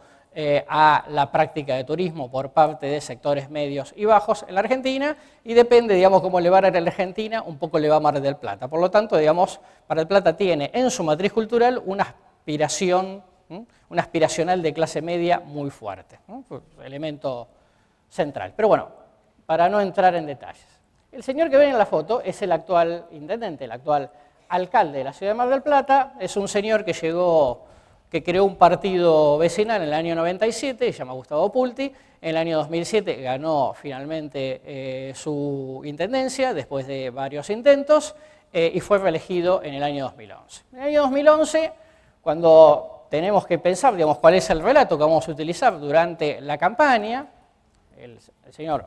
a la práctica de turismo por parte de sectores medios y bajos en la Argentina, y depende, digamos, cómo le va a la Argentina, un poco le va a Mar del Plata. Por lo tanto, digamos, Mar del Plata tiene en su matriz cultural una aspiracional de clase media muy fuerte, ¿no? Elemento central. Pero bueno, para no entrar en detalles. El señor que ven en la foto es el actual intendente, el actual alcalde de la ciudad de Mar del Plata, es un señor que creó un partido vecinal en el año 97, se llama Gustavo Pulti. En el año 2007 ganó finalmente su intendencia después de varios intentos y fue reelegido en el año 2011. En el año 2011, cuando tenemos que pensar, digamos, cuál es el relato que vamos a utilizar durante la campaña, el señor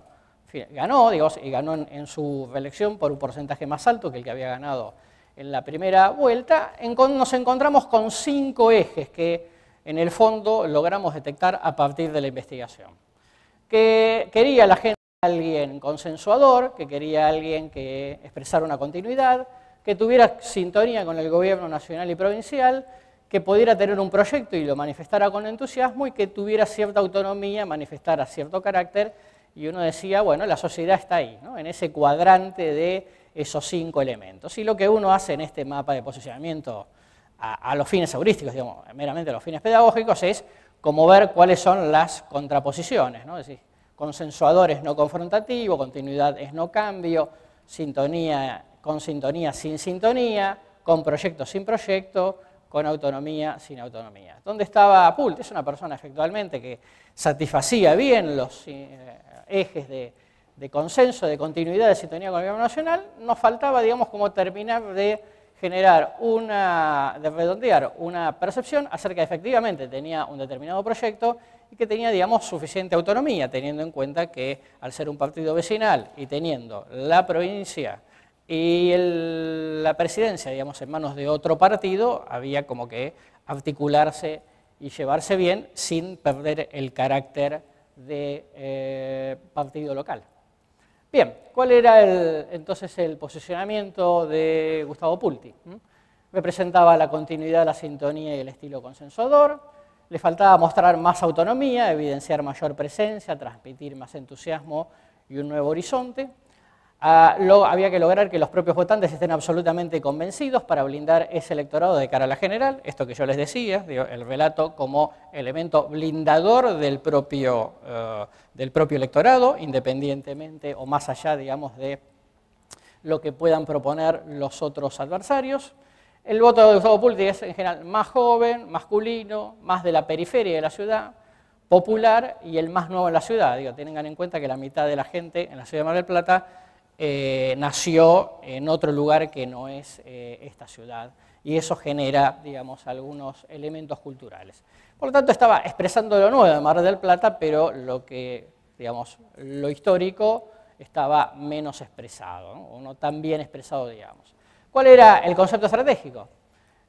ganó, digamos, y ganó en su reelección por un porcentaje más alto que el que había ganado en la primera vuelta. Nos encontramos con 5 ejes que en el fondo logramos detectar a partir de la investigación. Que quería la gente alguien consensuador, que quería alguien que expresara una continuidad, que tuviera sintonía con el gobierno nacional y provincial, que pudiera tener un proyecto y lo manifestara con entusiasmo y que tuviera cierta autonomía, manifestara cierto carácter, y uno decía, bueno, la sociedad está ahí, ¿no? En ese cuadrante de esos 5 elementos. Y lo que uno hace en este mapa de posicionamiento a los fines heurísticos, digamos, meramente a los fines pedagógicos, es como ver cuáles son las contraposiciones, ¿no? Es decir, consensuador es no confrontativo, continuidad es no cambio, sintonía con sintonía sin sintonía, con proyecto sin proyecto, con autonomía sin autonomía. ¿Dónde estaba Pult? Es una persona efectivamente que satisfacía bien los ejes de consenso, de continuidad, de sintonía con el gobierno nacional. Nos faltaba, digamos, como terminar de generar de redondear una percepción acerca de efectivamente tenía un determinado proyecto y que tenía, digamos, suficiente autonomía, teniendo en cuenta que al ser un partido vecinal y teniendo la provincia y la presidencia, digamos, en manos de otro partido, había como que articularse y llevarse bien sin perder el carácter de partido local. Bien, ¿cuál era entonces el posicionamiento de Gustavo Pulti? Representaba la continuidad, la sintonía y el estilo consensuador. Le faltaba mostrar más autonomía, evidenciar mayor presencia, transmitir más entusiasmo y un nuevo horizonte. Había que lograr que los propios votantes estén absolutamente convencidos para blindar ese electorado de cara a la general, esto que yo les decía, el relato como elemento blindador del propio electorado, independientemente o más allá, digamos, de lo que puedan proponer los otros adversarios. El voto de Gustavo Pulti es en general más joven, masculino, más de la periferia de la ciudad, popular y el más nuevo en la ciudad. Tengan en cuenta que la mitad de la gente en la ciudad de Mar del Plata nació en otro lugar que no es esta ciudad, y eso genera, digamos, algunos elementos culturales. Por lo tanto, estaba expresando lo nuevo de Mar del Plata, pero lo histórico estaba menos expresado, ¿no? O no tan bien expresado, digamos. ¿Cuál era el concepto estratégico?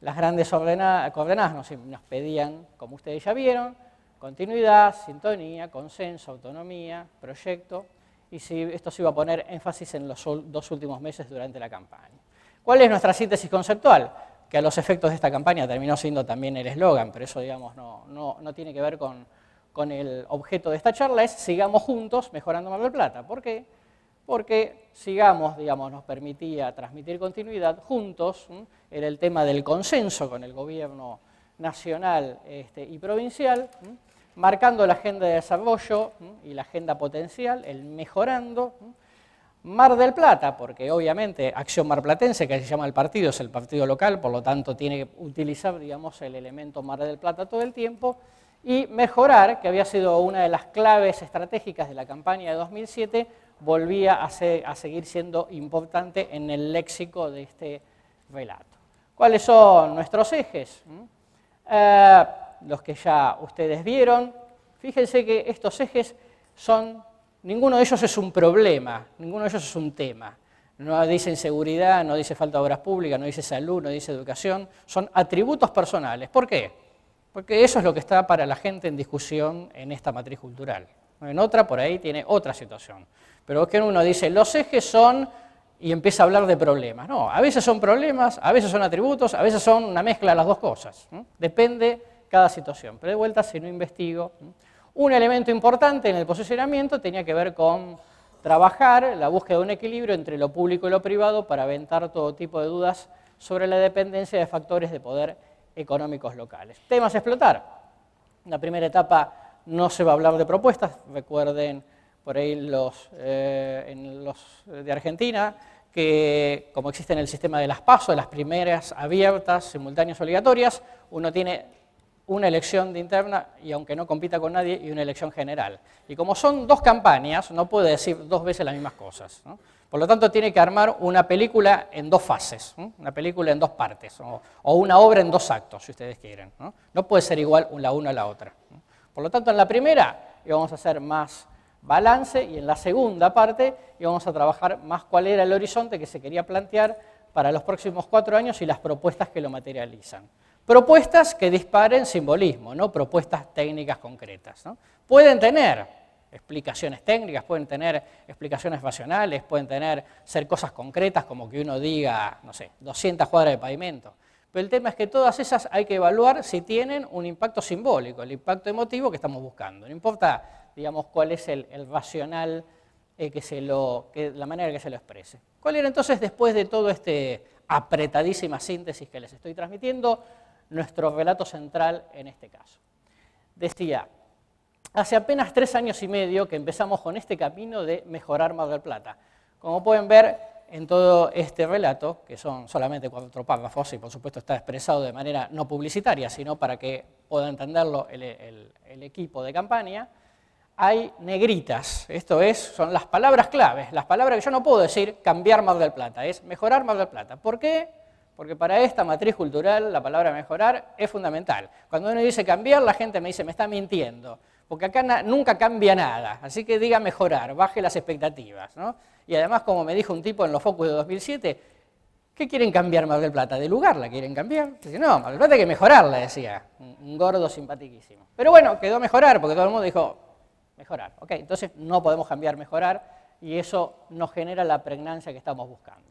Las grandes coordenadas nos pedían, como ustedes ya vieron, continuidad, sintonía, consenso, autonomía, proyecto, y esto se iba a poner énfasis en los 2 últimos meses durante la campaña. ¿Cuál es nuestra síntesis conceptual? Que a los efectos de esta campaña terminó siendo también el eslogan, pero eso, digamos, no tiene que ver con el objeto de esta charla, es sigamos juntos mejorando Mar del Plata. ¿Por qué? Porque sigamos, digamos, nos permitía transmitir continuidad juntos, era el tema del consenso con el gobierno nacional y provincial, marcando la agenda de desarrollo y la agenda potencial, el mejorando. Mar del Plata, porque obviamente Acción Marplatense, que se llama el partido, es el partido local, por lo tanto tiene que utilizar, digamos, el elemento Mar del Plata todo el tiempo, y mejorar, que había sido una de las claves estratégicas de la campaña de 2007, volvía a seguir siendo importante en el léxico de este relato. ¿Cuáles son nuestros ejes? Los que ya ustedes vieron. Fíjense que estos ejes ninguno de ellos es un problema, ninguno de ellos es un tema. No dice inseguridad, no dice falta de obras públicas, no dice salud, no dice educación, son atributos personales. ¿Por qué? Porque eso es lo que está para la gente en discusión en esta matriz cultural. En otra, por ahí, tiene otra situación. Pero es que uno dice, los ejes son, y empieza a hablar de problemas. No, a veces son problemas, a veces son atributos, a veces son una mezcla de las dos cosas. Depende cada situación. Pero de vuelta, si no investigo. Un elemento importante en el posicionamiento tenía que ver con trabajar la búsqueda de un equilibrio entre lo público y lo privado para aventar todo tipo de dudas sobre la dependencia de factores de poder económicos locales. Temas a explotar. En la primera etapa no se va a hablar de propuestas, recuerden por ahí los de Argentina, que como existe en el sistema de las PASO, de las primeras abiertas, simultáneas, obligatorias, uno tiene una elección de interna y aunque no compita con nadie, y una elección general. Y como son 2 campañas, no puede decir 2 veces las mismas cosas, ¿no? Por lo tanto, tiene que armar una película en 2 fases, ¿no? Una película en 2 partes, o una obra en 2 actos, si ustedes quieren, ¿no? No puede ser igual la una a la otra, ¿no? Por lo tanto, en la primera íbamos a hacer más balance, y en la segunda parte íbamos a trabajar más cuál era el horizonte que se quería plantear para los próximos 4 años y las propuestas que lo materializan. Propuestas que disparen simbolismo, no propuestas técnicas concretas, ¿no? Pueden tener explicaciones técnicas, pueden tener explicaciones racionales, pueden ser cosas concretas como que uno diga, no sé, 200 cuadras de pavimento. Pero el tema es que todas esas hay que evaluar si tienen un impacto simbólico, el impacto emotivo que estamos buscando. No importa, digamos, cuál es el racional, la manera en que se lo exprese. ¿Cuál era entonces, después de todo este apretadísima síntesis que les estoy transmitiendo, nuestro relato central en este caso? Decía, hace apenas 3 años y medio que empezamos con este camino de mejorar Mar del Plata. Como pueden ver en todo este relato, que son solamente 4 párrafos, y por supuesto está expresado de manera no publicitaria, sino para que pueda entenderlo el equipo de campaña, hay negritas. Esto son las palabras claves, las palabras que yo no puedo decir cambiar Mar del Plata, es mejorar Mar del Plata. ¿Por qué? Porque para esta matriz cultural la palabra mejorar es fundamental. Cuando uno dice cambiar, la gente me dice, me está mintiendo, porque acá nunca cambia nada, así que diga mejorar, baje las expectativas, ¿no? Y además, como me dijo un tipo en los Focus de 2007, ¿qué quieren cambiar Mar del Plata? ¿De lugar la quieren cambiar? Dice, no, Mar del Plata hay que mejorarla, decía, un gordo simpaticísimo. Pero bueno, quedó mejorar, porque todo el mundo dijo mejorar. Ok, entonces no podemos cambiar mejorar, y eso nos genera la pregnancia que estamos buscando.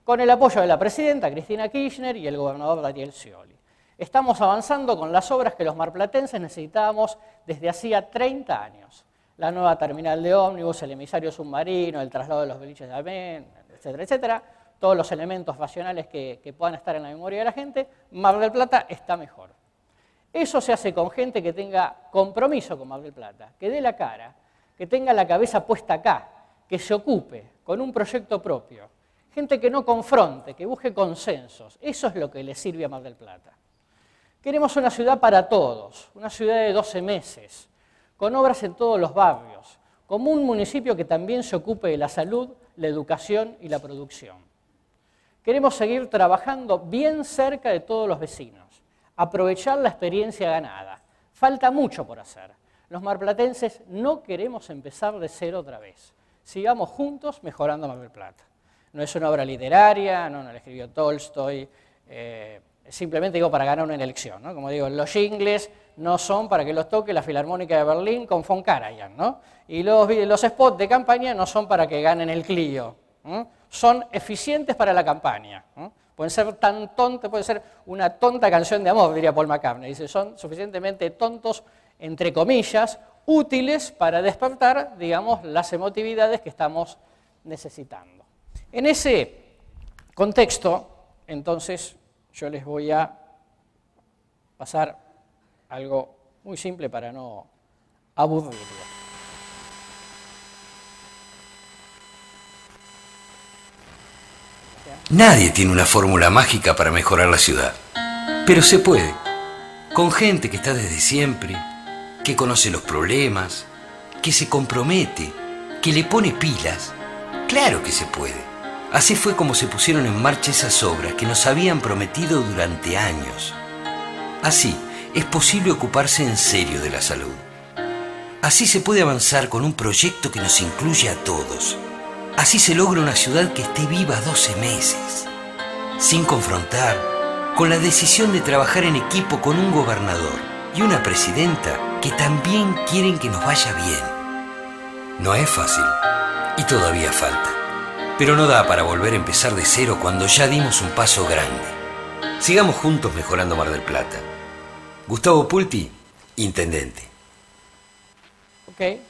Con el apoyo de la presidenta Cristina Kirchner y el gobernador Daniel Scioli. Estamos avanzando con las obras que los marplatenses necesitábamos desde hacía 30 años. la nueva terminal de ómnibus, el emisario submarino, el traslado de los boliches de Amén, etcétera, etcétera, todos los elementos racionales que puedan estar en la memoria de la gente, Mar del Plata está mejor. Eso se hace con gente que tenga compromiso con Mar del Plata, que dé la cara, que tenga la cabeza puesta acá, que se ocupe con un proyecto propio. Gente que no confronte, que busque consensos. Eso es lo que le sirve a Mar del Plata. Queremos una ciudad para todos, una ciudad de 12 meses, con obras en todos los barrios, como un municipio que también se ocupe de la salud, la educación y la producción. Queremos seguir trabajando bien cerca de todos los vecinos, aprovechar la experiencia ganada. Falta mucho por hacer. Los marplatenses no queremos empezar de cero otra vez. Sigamos juntos mejorando Mar del Plata. No es una obra literaria, no la escribió Tolstoy, simplemente digo para ganar una elección, ¿no? Como digo, los jingles no son para que los toque la Filarmónica de Berlín con von Karajan, ¿no? Y los spots de campaña no son para que ganen el Clio, ¿no? Son eficientes para la campaña, ¿no? Pueden ser tan tontos, puede ser una tonta canción de amor, diría Paul McCartney. Dice, son suficientemente tontos, entre comillas, útiles para despertar, digamos, las emotividades que estamos necesitando. En ese contexto, entonces, yo les voy a pasar algo muy simple para no aburrirlos. Nadie tiene una fórmula mágica para mejorar la ciudad, pero se puede, con gente que está desde siempre, que conoce los problemas, que se compromete, que le pone pilas. Claro que se puede. Así fue como se pusieron en marcha esas obras que nos habían prometido durante años. Así es posible ocuparse en serio de la salud. Así se puede avanzar con un proyecto que nos incluye a todos. Así se logra una ciudad que esté viva 12 meses, sin confrontar, con la decisión de trabajar en equipo con un gobernador y una presidenta que también quieren que nos vaya bien. No es fácil y todavía falta, pero no da para volver a empezar de cero cuando ya dimos un paso grande. Sigamos juntos mejorando Mar del Plata. Gustavo Pulti, intendente. Ok.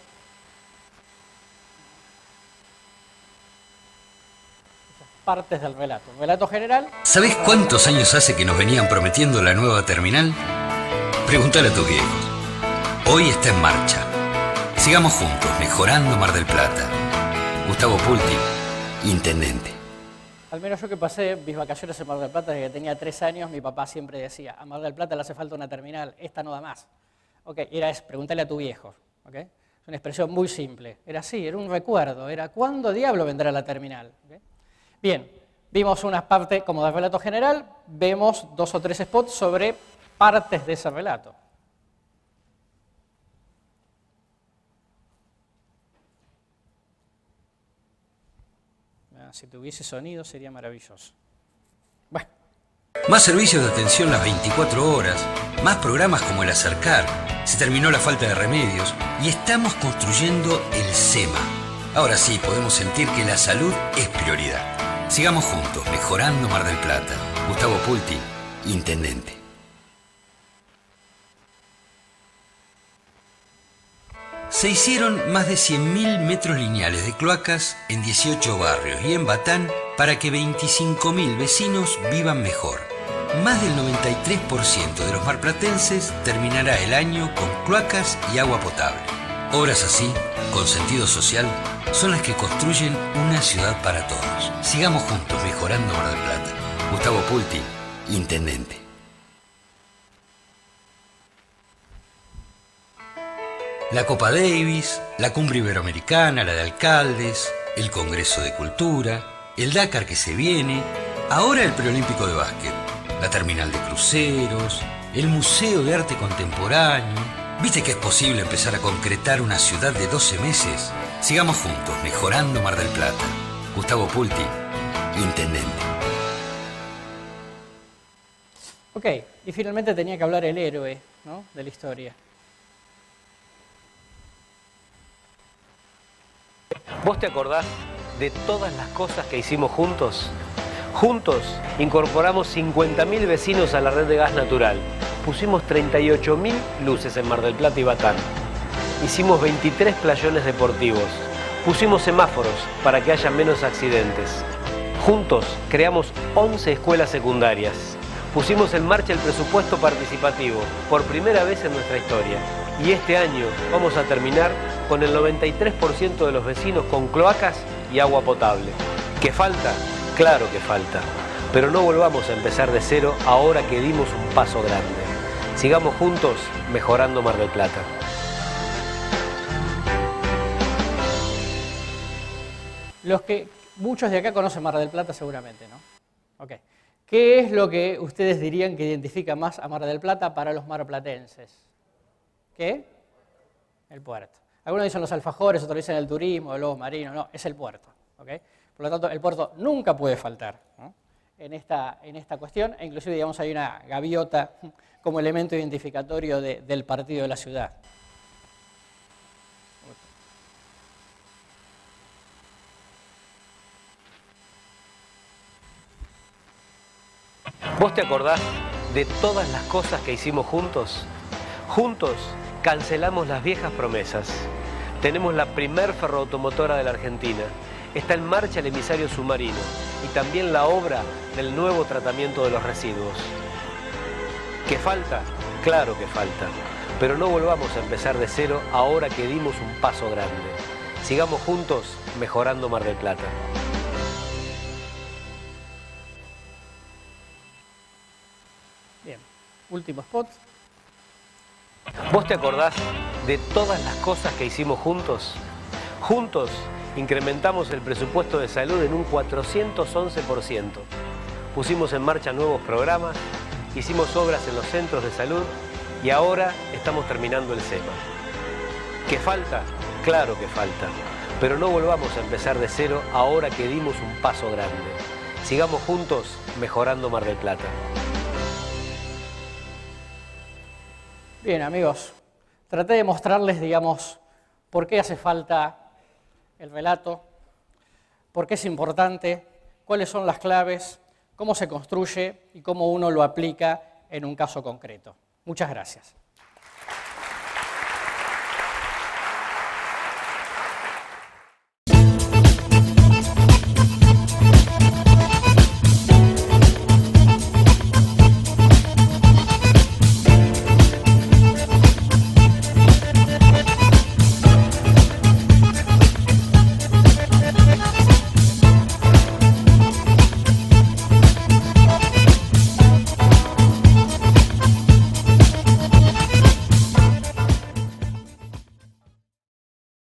Partes del relato. Relato general. ¿Sabés cuántos años hace que nos venían prometiendo la nueva terminal? Pregúntale a tus viejos. Hoy está en marcha. Sigamos juntos, mejorando Mar del Plata. Gustavo Pulti, intendente. Al menos yo que pasé mis vacaciones en Mar del Plata desde que tenía 3 años, mi papá siempre decía, a Mar del Plata le hace falta una terminal, esta no da más. Ok, pregúntale a tu viejo. Okay. Es una expresión muy simple. Era así, era un recuerdo, era ¿cuándo diablo vendrá la terminal? Okay. Bien, vimos unas partes como del relato general, vemos 2 o 3 spots sobre partes de ese relato. Si tuviese sonido sería maravilloso. Bueno. Más servicios de atención las 24 horas, más programas como el Acercar, se terminó la falta de remedios y estamos construyendo el SEMA. Ahora sí, podemos sentir que la salud es prioridad. Sigamos juntos, mejorando Mar del Plata. Gustavo Pulti, intendente. Se hicieron más de 100.000 metros lineales de cloacas en 18 barrios y en Batán para que 25.000 vecinos vivan mejor. Más del 93% de los marplatenses terminará el año con cloacas y agua potable. Obras así, con sentido social, son las que construyen una ciudad para todos. Sigamos juntos mejorando Mar del Plata. Gustavo Pulti, intendente. La Copa Davis, la Cumbre Iberoamericana, la de Alcaldes, el Congreso de Cultura, el Dakar que se viene, ahora el Preolímpico de Básquet, la terminal de cruceros, el Museo de Arte Contemporáneo. ¿Viste que es posible empezar a concretar una ciudad de 12 meses? Sigamos juntos, mejorando Mar del Plata. Gustavo Pulti, intendente. Ok, y finalmente tenía que hablar el héroe, ¿no?, de la historia. ¿Vos te acordás de todas las cosas que hicimos juntos? Juntos incorporamos 50.000 vecinos a la red de gas natural. Pusimos 38.000 luces en Mar del Plata y Batán. hicimos 23 playones deportivos. Pusimos semáforos para que haya menos accidentes. Juntos creamos 11 escuelas secundarias. Pusimos en marcha el presupuesto participativo, por primera vez en nuestra historia. Y este año vamos a terminar con el 93% de los vecinos con cloacas y agua potable. ¿Qué falta? Claro que falta. Pero no volvamos a empezar de cero ahora que dimos un paso grande. Sigamos juntos mejorando Mar del Plata. Muchos de acá conocen Mar del Plata seguramente, ¿no? Ok. ¿Qué es lo que ustedes dirían que identifica más a Mar del Plata para los marplatenses? ¿Qué? El puerto. Algunos dicen los alfajores, otros dicen el turismo, el lobo marino. No, es el puerto. ¿Okay? Por lo tanto, el puerto nunca puede faltar, ¿no? en esta cuestión. E inclusive, digamos, hay una gaviota como elemento identificatorio del partido de la ciudad. ¿Vos te acordás de todas las cosas que hicimos juntos? Juntos cancelamos las viejas promesas. Tenemos la primer ferroautomotora de la Argentina. Está en marcha el emisario submarino y también la obra del nuevo tratamiento de los residuos. ¿Qué falta? Claro que falta. Pero no volvamos a empezar de cero ahora que dimos un paso grande. Sigamos juntos mejorando Mar del Plata. Bien, último spot. ¿Vos te acordás de todas las cosas que hicimos juntos? Juntos incrementamos el presupuesto de salud en un 411%. Pusimos en marcha nuevos programas, hicimos obras en los centros de salud y ahora estamos terminando el SEMA. ¿Qué falta? Claro que falta. Pero no volvamos a empezar de cero ahora que dimos un paso grande. Sigamos juntos mejorando Mar del Plata. Bien, amigos, traté de mostrarles, digamos, por qué hace falta el relato, por qué es importante, cuáles son las claves, cómo se construye y cómo uno lo aplica en un caso concreto. Muchas gracias.